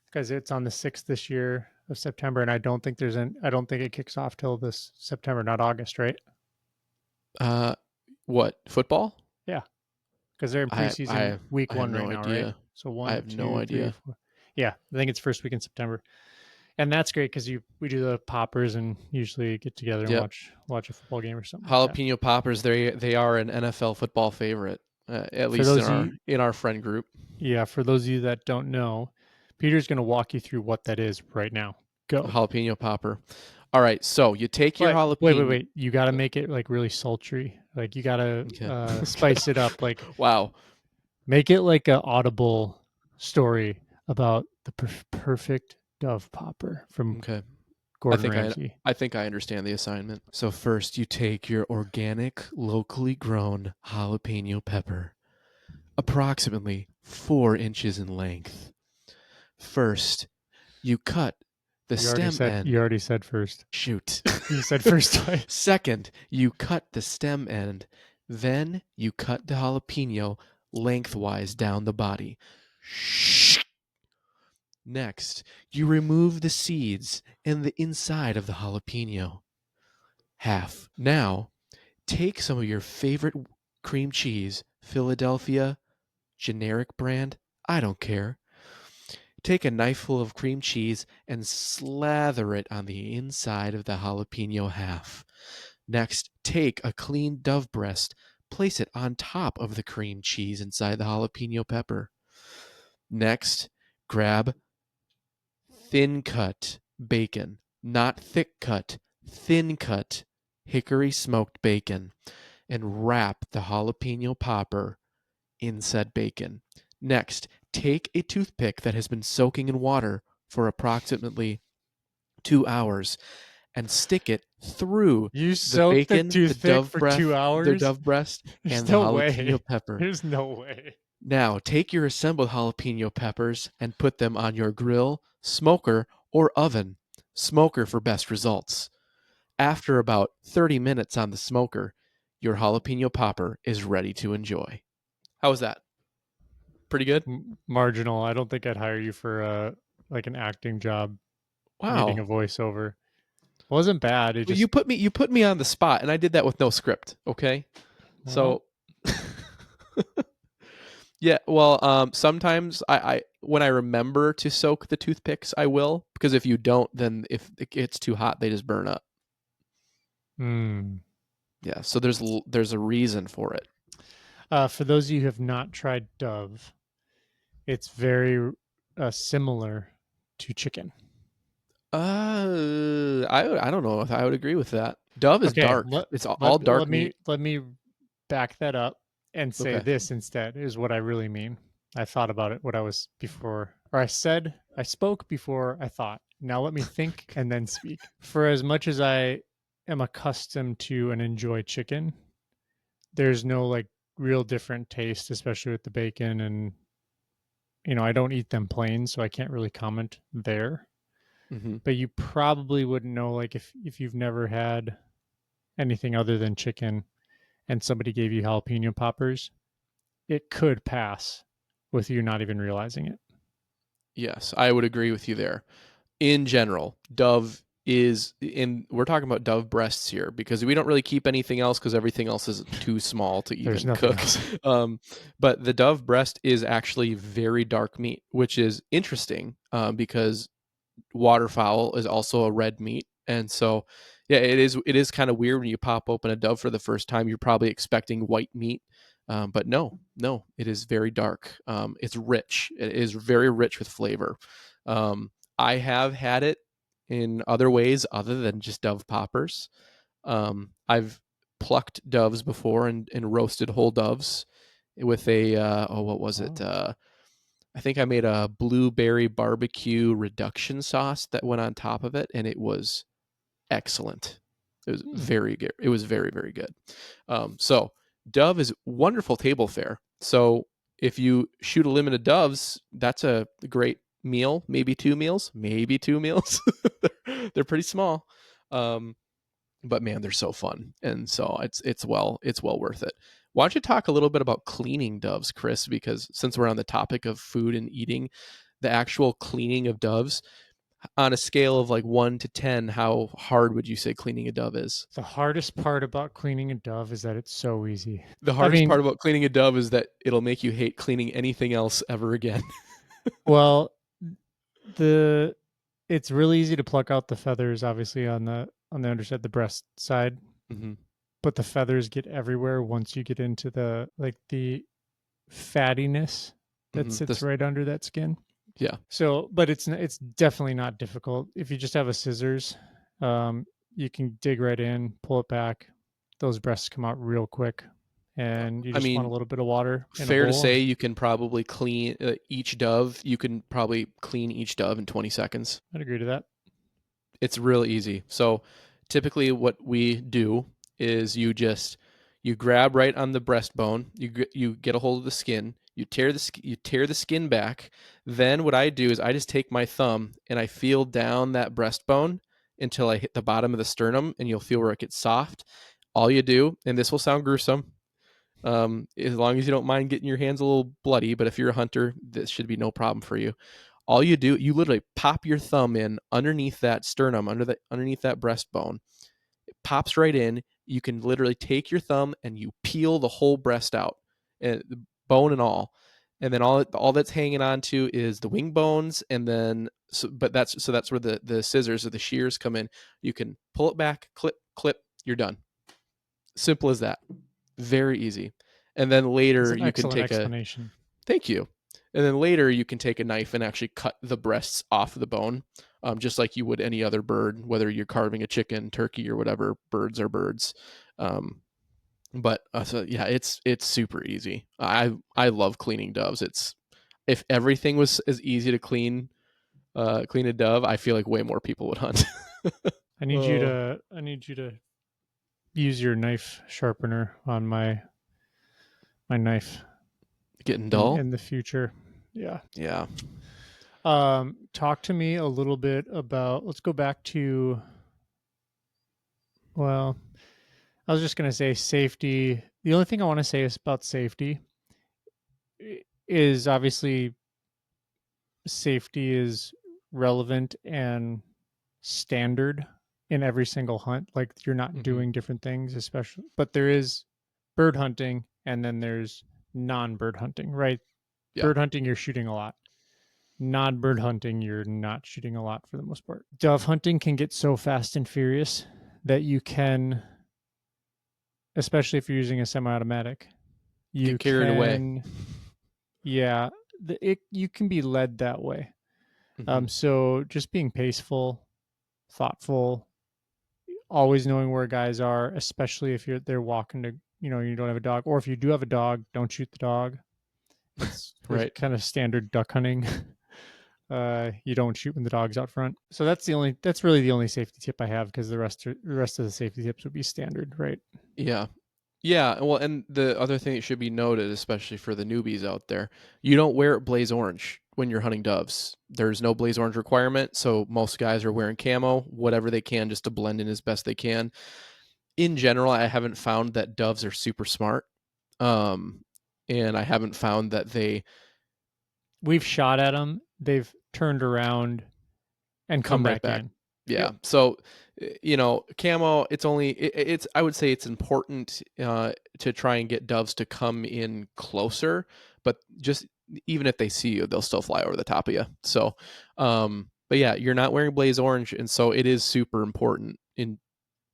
because it's on the 6th this year of September, and I don't think it kicks off till this September, not August, right? Uh, what football? Yeah, because they're in I preseason I week I have one no right now, right? idea. So I one, have no two, three, idea. four. Yeah, I think it's first week in September, and that's great because you we do the poppers and usually get together and Yep. watch a football game or something like that. Jalapeno poppers. They are an NFL football favorite, at For least in those of our you, in our friend group. yeah, for those of you that don't know, Peter's going to walk you through what that is right now. A Go. jalapeno popper. All right, so you take your But jalapeno. wait. You got to make it like really sultry. Like you got to Okay. spice it up. Like Wow. make it like a audible story about the perfect dove popper from Okay. I Gordon think I Ramsay. I think I understand the assignment. So first you take your organic, locally grown jalapeno pepper, approximately 4 inches in length. First, you cut the stem You end. already said first. Shoot. You said first twice. Second, you cut the stem end. Then you cut the jalapeno lengthwise down the body. Next, you remove the seeds and the inside of the jalapeno. Half. Now, take some of your favorite cream cheese, Philadelphia, generic brand, I don't care. Take a knifeful of cream cheese and slather it on the inside of the jalapeno half. Next, take a clean dove breast, place it on top of the cream cheese inside the jalapeno pepper. Next, grab thin cut bacon, not thick cut, thin cut hickory smoked bacon, and wrap the jalapeno popper in said bacon. Next, take a toothpick that has been soaking in water for approximately 2 hours and stick it through You the soaked the bacon, toothpick for 2 hours? dove breast, There's and the no way. jalapeno pepper. There's no way. Now, take your assembled jalapeno peppers and put them on your grill, smoker, or oven. Smoker for best results. After about 30 minutes on the smoker, your jalapeno popper is ready to enjoy. How was that? Pretty good? Marginal. I don't think I'd hire you for like an acting job needing a Wow. voiceover. Wasn't bad. It Well, just you put me on the spot and I did that with no script, okay? well, So yeah, well, sometimes I when I remember to soak the toothpicks, I will because if you don't, then if it gets too hot, they just burn up. hmm. Yeah, so there's a reason for it. For those of you who have not tried Dove, it's very similar to chicken. I don't know if I would agree with that. Dove is Okay, dark. It's all dark meat. let me back that up and say Okay. this instead is what I really mean. I thought about it what I was before, or I spoke before I thought. Now let me think and then speak. For as much as I am accustomed to and enjoy chicken, there's no like real different taste, especially with the bacon. And I don't eat them plain, so I can't really comment there. Hmm. But you probably wouldn't know, like if you've never had anything other than chicken and somebody gave you jalapeno poppers, it could pass with you not even realizing it. Yes, I would agree with you there. In general, Dove is in. We're talking about Dove breasts here because we don't really keep anything else because everything else is too small to There's even nothing cook. else. Um, but the Dove breast is actually very dark meat, which is interesting because waterfowl is also a red meat, and so yeah, it is kind of weird when you pop open a Dove for the first time. You're probably expecting white meat, But no, it is very dark. It's rich. It is very rich with flavor. Um, I have had it in other ways other than just Dove poppers. I've plucked doves before and roasted whole doves with a what was it? Oh. I think I made a blueberry barbecue reduction sauce that went on top of it, and it was excellent. It was Hmm. very good. It was very, very good. So Dove is wonderful table fare. So if you shoot a limit of doves, that's a great meal. Maybe two meals. Maybe two meals. They're pretty small, but man, they're so fun, and so it's well worth it. Why don't you talk a little bit about cleaning doves, Chris? Because since we're on the topic of food and eating, the actual cleaning of doves on a scale of like 1 to 10, how hard would you say cleaning a dove is? The hardest part about cleaning a dove is that it's so easy. The I hardest mean, part about cleaning a dove is that it'll make you hate cleaning anything else ever again. well, the it's really easy to pluck out the feathers, obviously on the underside, the breast side, Mm-hmm. but the feathers get everywhere once you get into the fattiness that Mm-hmm. sits This, right under that skin. yeah. So, but it's definitely not difficult if you just have a scissors. Um, you can dig right in, pull it back. Those breasts come out real quick, and you I just want a mean, little bit of water in a fair to bowl. say you can probably clean each dove. You can probably clean each dove in 20 seconds. I'd agree to that. It's real easy. So typically what we do is you grab right on the breastbone, you get a hold of the skin, you tear the skin back. Then what I do is I just take my thumb and I feel down that breastbone until I hit the bottom of the sternum, and you'll feel where it gets soft. All you do, and this will sound gruesome, as long as you don't mind getting your hands a little bloody, but if you're a hunter, this should be no problem for you. All you do, you literally pop your thumb in underneath that sternum, underneath that breastbone. It pops right in. You can literally take your thumb and you peel the whole breast out, and bone and all. And then all that's hanging on to is the wing bones, and then that's where the scissors or the shears come in. You can pull it back, clip, clip. You're done. Simple as that. Very easy. And then It's later an you can excellent take a explanation. thank you. And then later you can take a knife and actually cut the breasts off the bone, just like you would any other bird, whether you're carving a chicken, turkey, or whatever. Birds are birds. But so yeah, it's super easy. I love cleaning doves. It's if everything was as easy to clean a dove, I feel like way more people would hunt. Oh, I need you to use your knife sharpener on my knife getting dull. in the future. Yeah. Yeah. Talk to me a little bit about. Let's go back to. Well, I was just gonna say safety. The only thing I want to say is about safety is obviously safety is relevant and standard in every single hunt. Like you're not Hmm. doing different things, especially. But there is bird hunting, and then there's non-bird hunting, right? Yeah. Bird hunting, you're shooting a lot. Non-bird hunting, you're not shooting a lot for the most part. Dove hunting can get so fast and furious that you can, especially if you're using a semi-automatic, you Get carried away. can, yeah, you can be led that way. Hmm. So just being paceful, thoughtful, always knowing where guys are, especially if they're walking to, you don't have a dog, or if you do have a dog, don't shoot the dog. It's there's Right. kind of standard duck hunting. You don't shoot when the dog's out front. So that's really the only safety tip I have, because the rest of the safety tips would be standard, right? Yeah. Yeah, well, and the other thing that should be noted, especially for the newbies out there, you don't wear blaze orange when you're hunting doves. There's no blaze orange requirement, so most guys are wearing camo, whatever they can, just to blend in as best they can. In general, I haven't found that doves are super smart, um, and I haven't found that they We've shot at them, they've turned around and come come right back back. in. Yeah. Yep. So, camo. It's. I would say it's important to try and get doves to come in closer, but just even if they see you, they'll still fly over the top of you. So, but yeah, you're not wearing blaze orange, and so it is super important in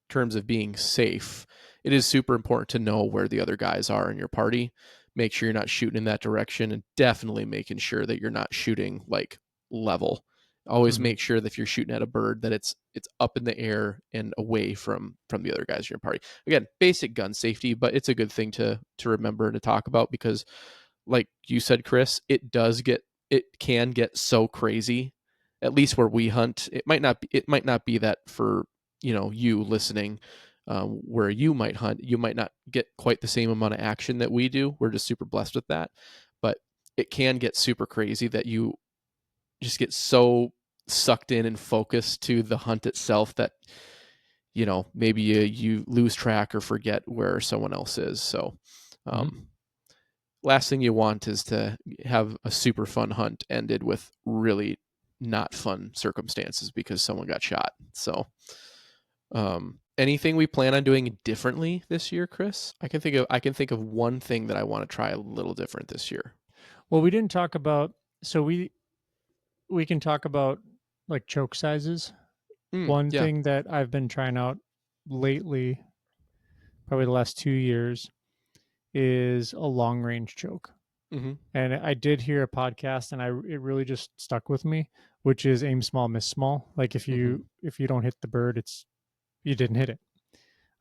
terms of being safe. it is super important to know where the other guys are in your party. Make sure you're not shooting in that direction, and definitely making sure that you're not shooting like level. Always Mhm. make sure that if you're shooting at a bird that it's up in the air and away from the other guys in your party. Again, basic gun safety, but it's a good thing to remember and to talk about, because like you said, Chris, it can get so crazy. At least where we hunt, it might not be that for you listening, where you might hunt, you might not get quite the same amount of action that we do. We're just super blessed with that, but it can get super crazy that you just get so sucked in and focused to the hunt itself that maybe you lose track or forget where someone else is. So Mhm. um, last thing you want is to have a super fun hunt ended with really not fun circumstances because someone got shot. So anything we plan on doing differently this year, Chris? I can think of one thing that I want to try a little different this year. Well, we didn't talk about, so we can talk about like choke sizes. One Yeah. thing that I've been trying out lately, probably the last 2 years, is a long range choke. Mm-hmm. And I did hear a podcast, and it really just stuck with me, which is aim small, miss small. Like Mm-hmm. if you don't hit the bird, it's you didn't hit it.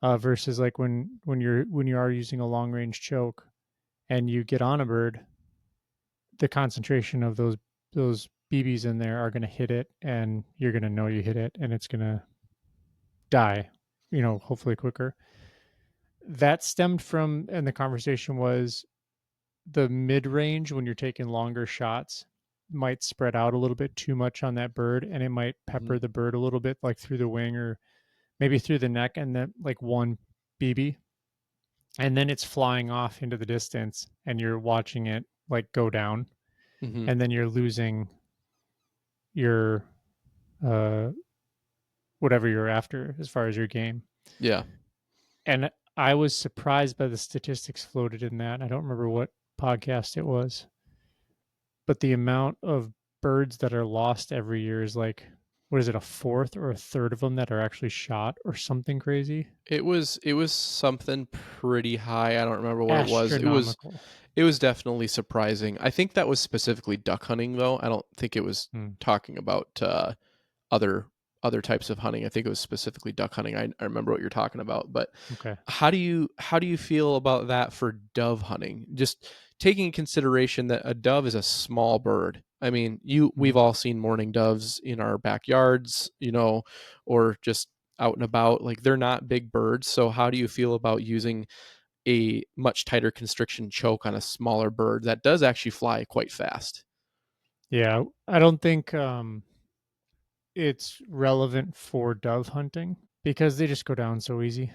Versus like when you are using a long range choke and you get on a bird, the concentration of those BBs in there are going to hit it, and you're going to know you hit it, and it's going to die. Hopefully quicker. That stemmed from, and the conversation was the mid range when you're taking longer shots might spread out a little bit too much on that bird, and it might Mm-hmm. pepper the bird a little bit, like through the wing or maybe through the neck, and then like one BB, and then it's flying off into the distance, and you're watching it like go down, Mm-hmm. and then you're losing your uh whatever you're after as far as your game. Yeah. And I was surprised by the statistics floated in that. I don't remember what podcast it was, but the amount of birds that are lost every year is like, what is it, a fourth or a third of them that are actually shot or something crazy? It was something pretty high. I don't remember what it was. Astronomical. It was definitely surprising. I think that was specifically duck hunting though. I don't think it was Hmm. talking about other other types of hunting. I think it was specifically duck hunting. I remember what you're talking about. But Okay. how do you feel about that for dove hunting? Just taking in consideration that a dove is a small bird. I mean, we've Hmm. all seen mourning doves in our backyards, or just out and about. Like they're not big birds. So how do you feel about using a much tighter constriction choke on a smaller bird that does actually fly quite fast? Yeah, I don't think it's relevant for dove hunting because they just go down so easy.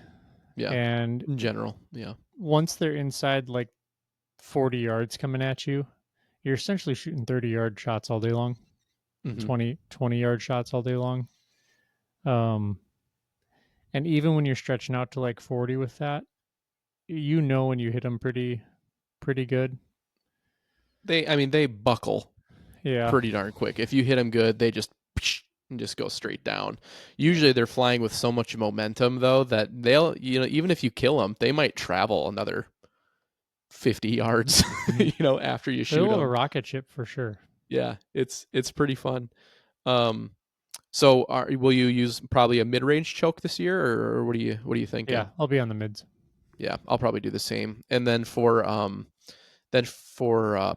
Yeah, And in general. Yeah. once they're inside like 40 yards coming at you, you're essentially shooting 30-yard shots all day long, Hmm. 20-yard shots all day long. Um, and even when you're stretching out to like 40 with that, when you hit them pretty good. They buckle Yeah. pretty darn quick. If you hit them good, they just and just go straight down. Usually they're flying with so much momentum though that they'll, even if you kill them, they might travel another 50 yards, Mhm. after you They'll shoot have a them. rocket ship for sure. Yeah, it's pretty fun. Um, so will you use probably a mid-range choke this year, or what are you Yeah, thinking? I'll be on the mids. Yeah, I'll probably do the same. And then for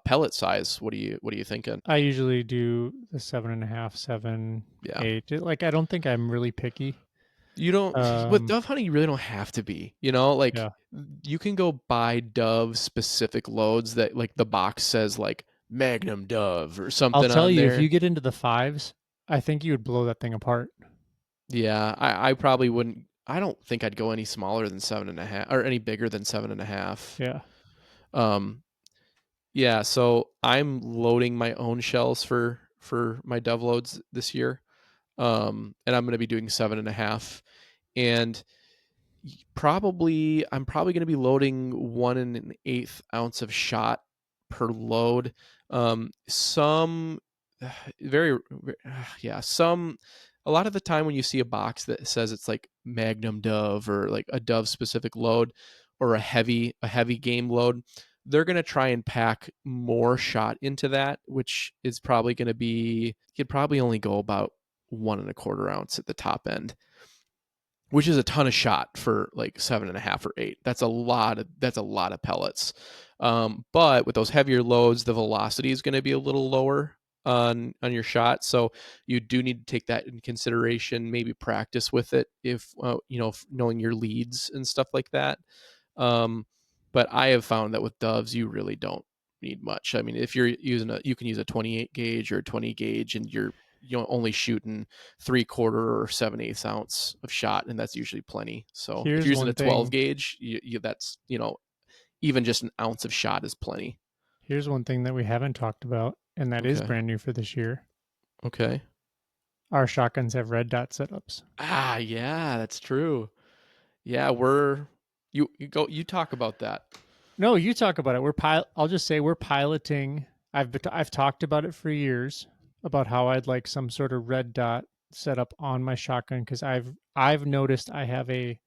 pellet size, what are you thinking? I usually do the 7.5, 7, Yeah. 8. Like I don't think I'm really picky. You don't with Um, dove hunting, you really don't have to be. Like yeah. you can go buy dove specific loads that like the box says like Magnum Dove or I'll something tell on you, if you there. get into the fives, I think you would blow that thing apart. Yeah, I probably wouldn't. I don't think I'd go any smaller than 7.5 or any bigger than 7.5. Yeah. Um, yeah, so I'm loading my own shells for my dove loads this year. And I'm going to be doing 7.5, and I'm probably going to be loading 1 1/8 ounce of shot per load. Some very, yeah, some a lot of the time when you see a box that says it's like Magnum Dove or like a Dove specific load or a heavy game load, they're going to try and pack more shot into that, which is probably going to be, you could probably only go about 1.25 ounce at the top end, which is a ton of shot for like 7.5 or 8. That's a lot of pellets. But with those heavier loads, the velocity is going to be a little lower on your shot, so you do need to take that in consideration. Maybe practice with it if knowing your leads and stuff like that. Um, but I have found that with doves, you really don't need much. I mean, if you're you can use a 28 gauge or a 20 gauge, and you're only shooting 3/4 or 7/8 ounce of shot, and that's usually plenty. So if Here's you're using one a 12 thing. gauge, that's even just an ounce of shot is plenty. Here's one thing that we haven't talked about, and that is Okay. brand new for this year. Okay. Our shotguns have red dot setups. Yeah, that's true. Yeah, you go, you talk about that. No, you talk about it. I'll just say we're piloting. I've talked about it for years about how I'd like some sort of red dot set up on my shotgun because I've noticed I have a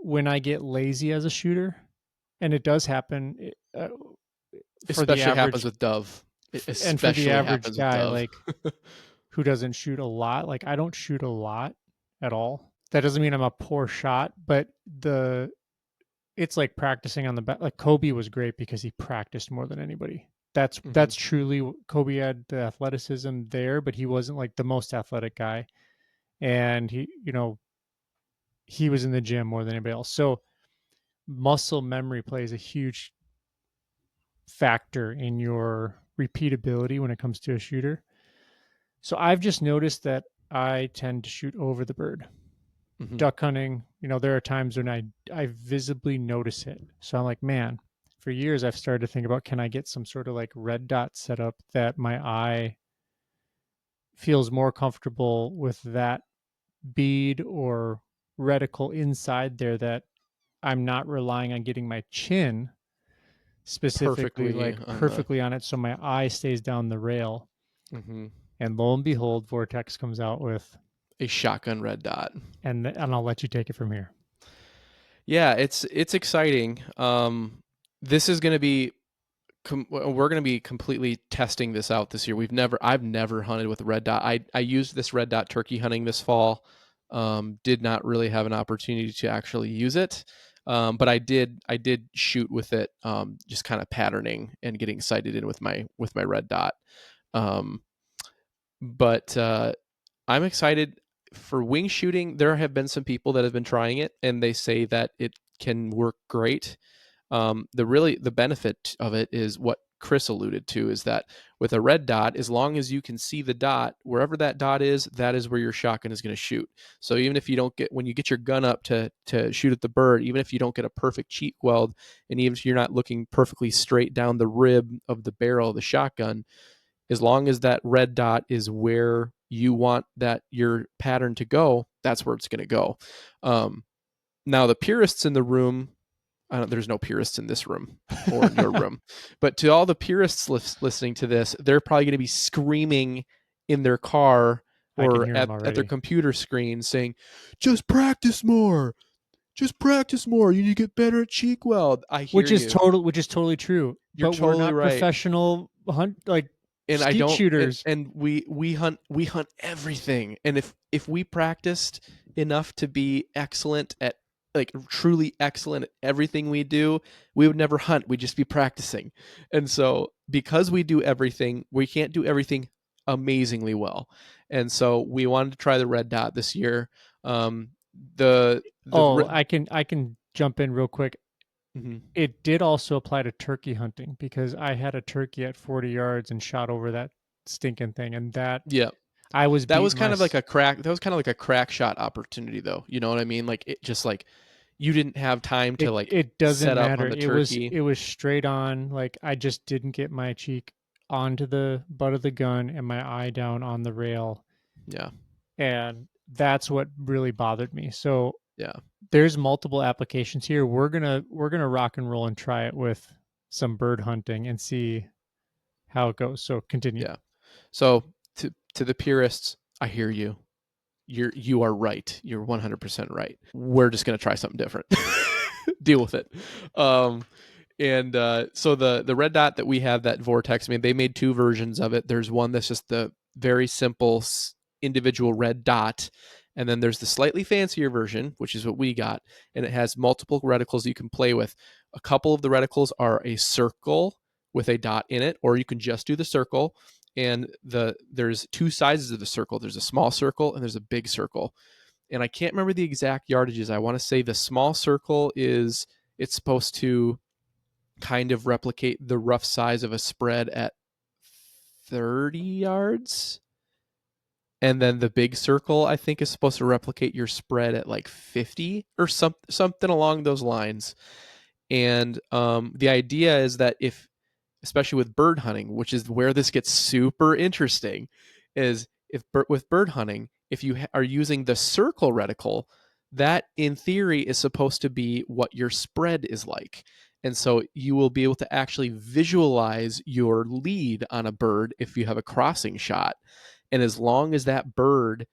when I get lazy as a shooter, and it does happen for the Especially happens average with Dove. It and for the especially average happens with guy Dove. like who doesn't shoot a lot. Like I don't shoot a lot at all. That doesn't mean I'm a poor shot, but the it's like practicing on the back. Like Kobe was great because he practiced more than anybody. Hmm. That's truly Kobe had the athleticism there, but he wasn't like the most athletic guy, and he was in the gym more than anybody else. So muscle memory plays a huge factor in your repeatability when it comes to a shooter. So I've just noticed that I tend to shoot over the bird. Hmm. Duck hunting, there are times when I visibly notice it. So I'm like, man, for years I've started to think about can I get some sort of like red dot setup that my eye feels more comfortable with that bead or reticle inside there that I'm not relying on getting my chin specifically Perfectly like on the. perfectly on it so my eye stays down the rail. Hmm. And lo and behold, Vortex comes out with A shotgun red dot. and I'll let you take it from here. Yeah, it's exciting. This is going to be we're going to be completely testing this out this year. I've never hunted with a red dot. I used this red dot turkey hunting this fall. Did not really have an opportunity to actually use it. But I did shoot with it, just kind of patterning and getting sighted in with my red dot. Um, but I'm excited for wing shooting. There have been some people that have been trying it, and they say that it can work great. The benefit of it is what Chris alluded to, is that with a red dot, as long as you can see the dot, wherever that dot is, that is where your shotgun is going to shoot. So even if you don't get, when you get your gun up to shoot at the bird, even if you don't get a perfect cheek weld, and even if you're not looking perfectly straight down the rib of the barrel of the shotgun, as long as that red dot is where you want that your pattern to go, that's where it's going to go. Um, Now the purists in the room, there's no purists in this room or in your room, but to all the purists listening to this, they're probably going to be screaming in their car I can or hear him at their already. computer screen saying, just practice more. Just practice more. You need to get better at cheek weld. I hear you. Which is totally true. You're But we're totally not right. professional hunt like And I skeet don't, shooters. and we hunt everything. And if we practiced enough to be excellent at, like truly excellent at everything we do, we would never hunt. We'd just be practicing. And so because we do everything, we can't do everything amazingly well. And so we wanted to try the red dot this year. The Oh, I can jump in real quick. mhm. It did also apply to turkey hunting because I had a turkey at 40 yards and shot over that stinking thing, and that Yeah. I was That was beating kind my of like a crack. That was kind of like a crack shot opportunity, though. You know what I mean? Like it just like you didn't have time to like it doesn't set up matter. on the turkey. It was straight on. Like I just didn't get my cheek onto the butt of the gun and my eye down on the rail, Yeah, and that's what really bothered me. So yeah, there's multiple applications here. We're gonna rock and roll and try it with some bird hunting and see how it goes. So continue. yeah. So to the purists, I hear you. you are right. You're 100% right. We're just gonna try something different. Deal with it. And so the red dot that we have, that Vortex, I mean, they made two versions of it. There's one that's just the very simple individual red dot, and then there's the slightly fancier version, which is what we got, and it has multiple reticles you can play with. A couple of the reticles are a circle with a dot in it, or you can just do the circle. And there's two sizes of the circle. There's a small circle and there's a big circle. And I can't remember the exact yardages. I want to say the small circle is, it's supposed to kind of replicate the rough size of a spread at 30 yards. And then the big circle, I think, is supposed to replicate your spread at like 50 or something along those lines. And the idea is that if, especially with bird hunting, which is where this gets super interesting, is if with bird hunting, if you are using the circle reticle, that in theory is supposed to be what your spread is like. And so you will be able to actually visualize your lead on a bird if you have a crossing shot. And as long as that bird,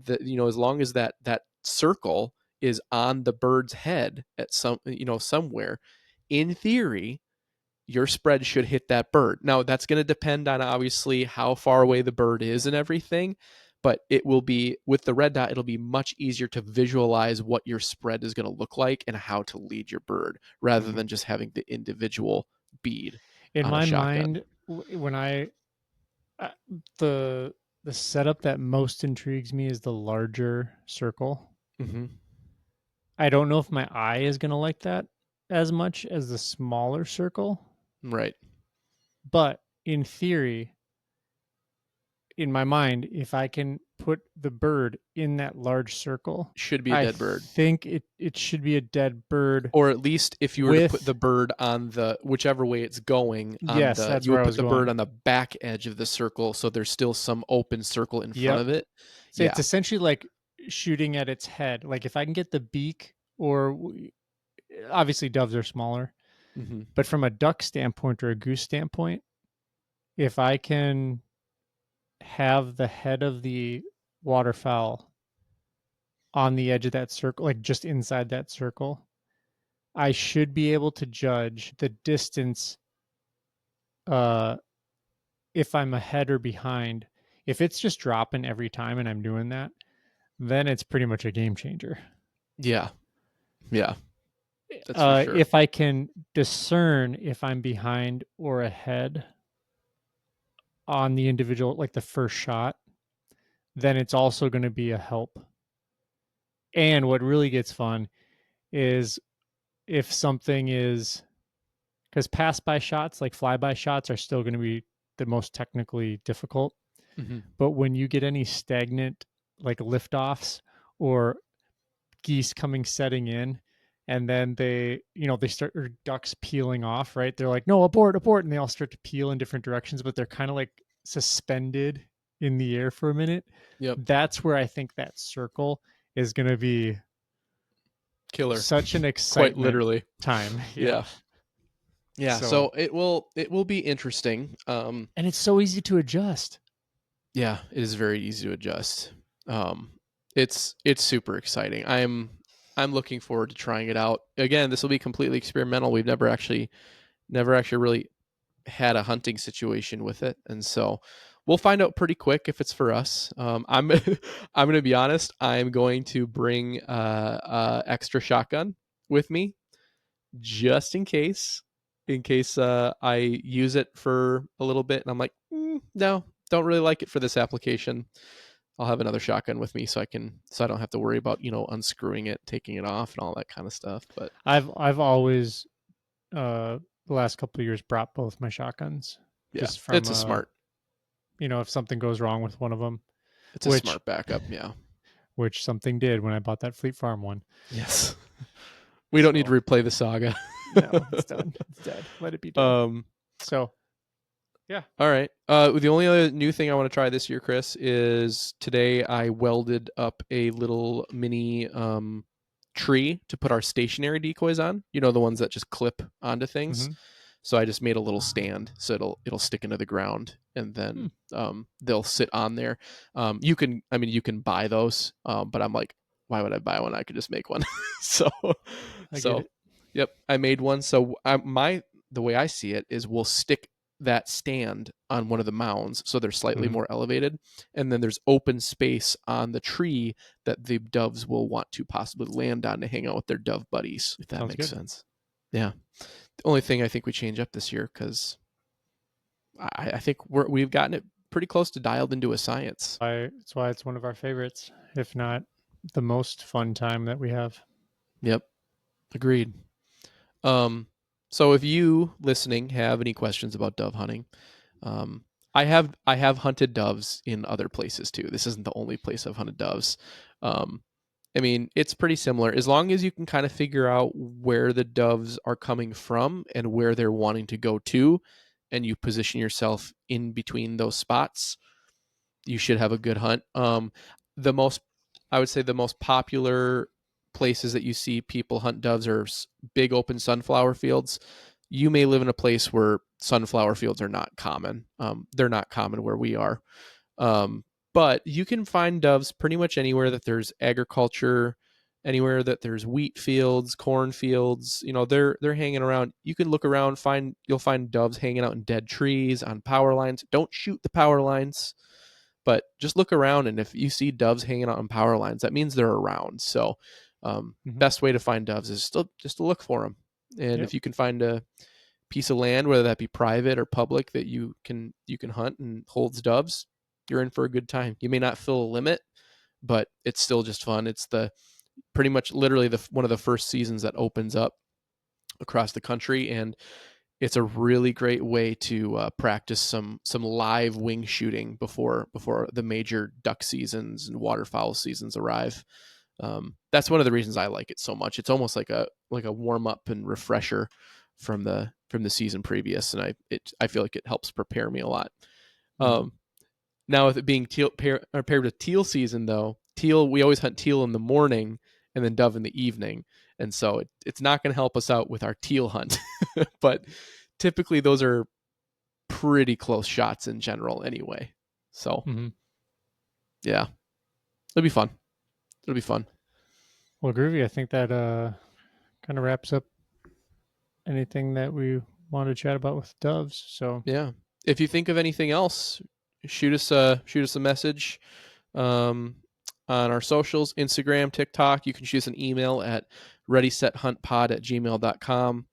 as long as that circle is on the bird's head at somewhere, in theory, your spread should hit that bird. Now, that's going to depend on obviously how far away the bird is and everything, but it will be, with the red dot, it'll be much easier to visualize what your spread is going to look like and how to lead your bird, rather than just having the individual bead In on a my shotgun. mind, when uh, the the setup that most intrigues me is the larger circle. Mm-hmm. I don't know if my eye is going to like that as much as the smaller circle, Right. but in theory, in my mind, if I can put the bird in that large circle, Should be a I dead bird. think it should be a dead bird. Or at least if you were to put With, the bird on the, whichever way it's going, on yes, the, that's you where would I put was the bird going. on the back edge of the circle, so there's still some open circle in front Yep. of it. So it's Yeah. essentially like shooting at its head. Like if I can get the beak, or obviously doves are smaller, Mm-hmm. but from a duck standpoint or a goose standpoint, if I can have the head of the waterfowl on the edge of that circle, like just inside that circle, I should be able to judge the distance, uh if I'm ahead or behind. If it's just dropping every time and I'm doing that, then it's pretty much a game changer. Yeah. Yeah. That's for sure. If I can discern if I'm behind or ahead on the individual, like the first shot, then it's also going to be a help. And what really gets fun is if something is, because pass by shots, like flyby shots, are still going to be the most technically difficult. Mm-hmm. But when you get any stagnant, like liftoffs or geese coming setting in, and then they start, or ducks peeling off, right? They're like, no, abort, abort, and they all start to peel in different directions, but they're kind of like suspended in the air for a minute. Yep. That's where I think that circle is going to be Killer. such an Quite excitement literally. time. Yeah. Yeah. Yeah. So, So it will be interesting. and it's so easy to adjust. Yeah, it is very easy to adjust. Um, it's super exciting. I'm looking forward to trying it out. Again, this will be completely experimental. We've never actually really had a hunting situation with it, and so we'll find out pretty quick if it's for us. I'm I'm going to be honest. I'm going to bring extra shotgun with me, just in case I use it for a little bit and I'm like, no, don't really like it for this application. I'll have another shotgun with me so I don't have to worry about unscrewing it, taking it off, and all that kind of stuff. But I've always, the last couple of years, brought both my shotguns, yeah, just from, it's a smart if something goes wrong with one of them, it's a which smart backup. Yeah. something did when I bought that Fleet Farm one. Yes. We don't need to So replay the saga. no, it's done. It's dead. Let it be dead. um. So yeah. All right. The only other new thing I want to try this year, Chris, is today I welded up a little mini tree to put our stationary decoys on. You know, the ones that just clip onto things. Mm-hmm. So I just made a little stand so it'll stick into the ground, and then they'll sit on there. You can buy those, but I'm like, why would I buy one? I could just make one. so I get so it. yep, I made one. So the way I see it is we'll stick that stand on one of the mounds so they're slightly more elevated, and then there's open space on the tree that the doves will want to possibly land on to hang out with their dove buddies, if that Sounds makes good. sense. Yeah. The only thing I think we change up this year, because I think we've gotten it pretty close to dialed into a science. That's why it's one of our favorites, if not the most fun time that we have. Yep. Agreed. Um, so if you listening have any questions about dove hunting, um, I have hunted doves in other places too. This isn't the only place I've hunted doves. Um, I mean, it's pretty similar as long as you can kind of figure out where the doves are coming from and where they're wanting to go to, and you position yourself in between those spots. You should have a good hunt. The most, I would say, the most popular places that you see people hunt doves are big open sunflower fields. You may live in a place where sunflower fields are not common. They're not common where we are. Um, but you can find doves pretty much anywhere that there's agriculture, anywhere that there's wheat fields, corn fields. They're hanging around. You can look around, you'll find doves hanging out in dead trees, on power lines. Don't shoot the power lines, but just look around, and if you see doves hanging out on power lines, that means they're around. So, best way to find doves is still just to look for them. And Yep. if you can find a piece of land, whether that be private or public, that you can hunt and holds doves, you're in for a good time. You may not fill a limit, but it's still just fun. It's the pretty much literally the one of the first seasons that opens up across the country, and it's a really great way to practice some live wing shooting before the major duck seasons and waterfowl seasons arrive. That's one of the reasons I like it so much. It's almost like a warm up and refresher from the season previous, and I feel like it helps prepare me a lot. Mm-hmm. Um, Now with it being paired with teal season, though, teal, we always hunt teal in the morning and then dove in the evening, and so it's not going to help us out with our teal hunt. But typically those are pretty close shots in general anyway. So Mm-hmm. yeah, it'll be fun. It'll be fun. Well, groovy. I think that kind of wraps up anything that we want to chat about with doves. So Yeah. If you think of anything else, shoot us a message um, on our socials, Instagram, TikTok. You can shoot us an email at readysethuntpod@gmail.com.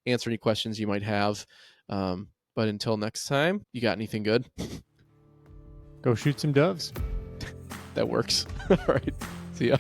Answer any questions you might have. But until next time, you got anything good? go shoot some doves. That works. All right. See ya.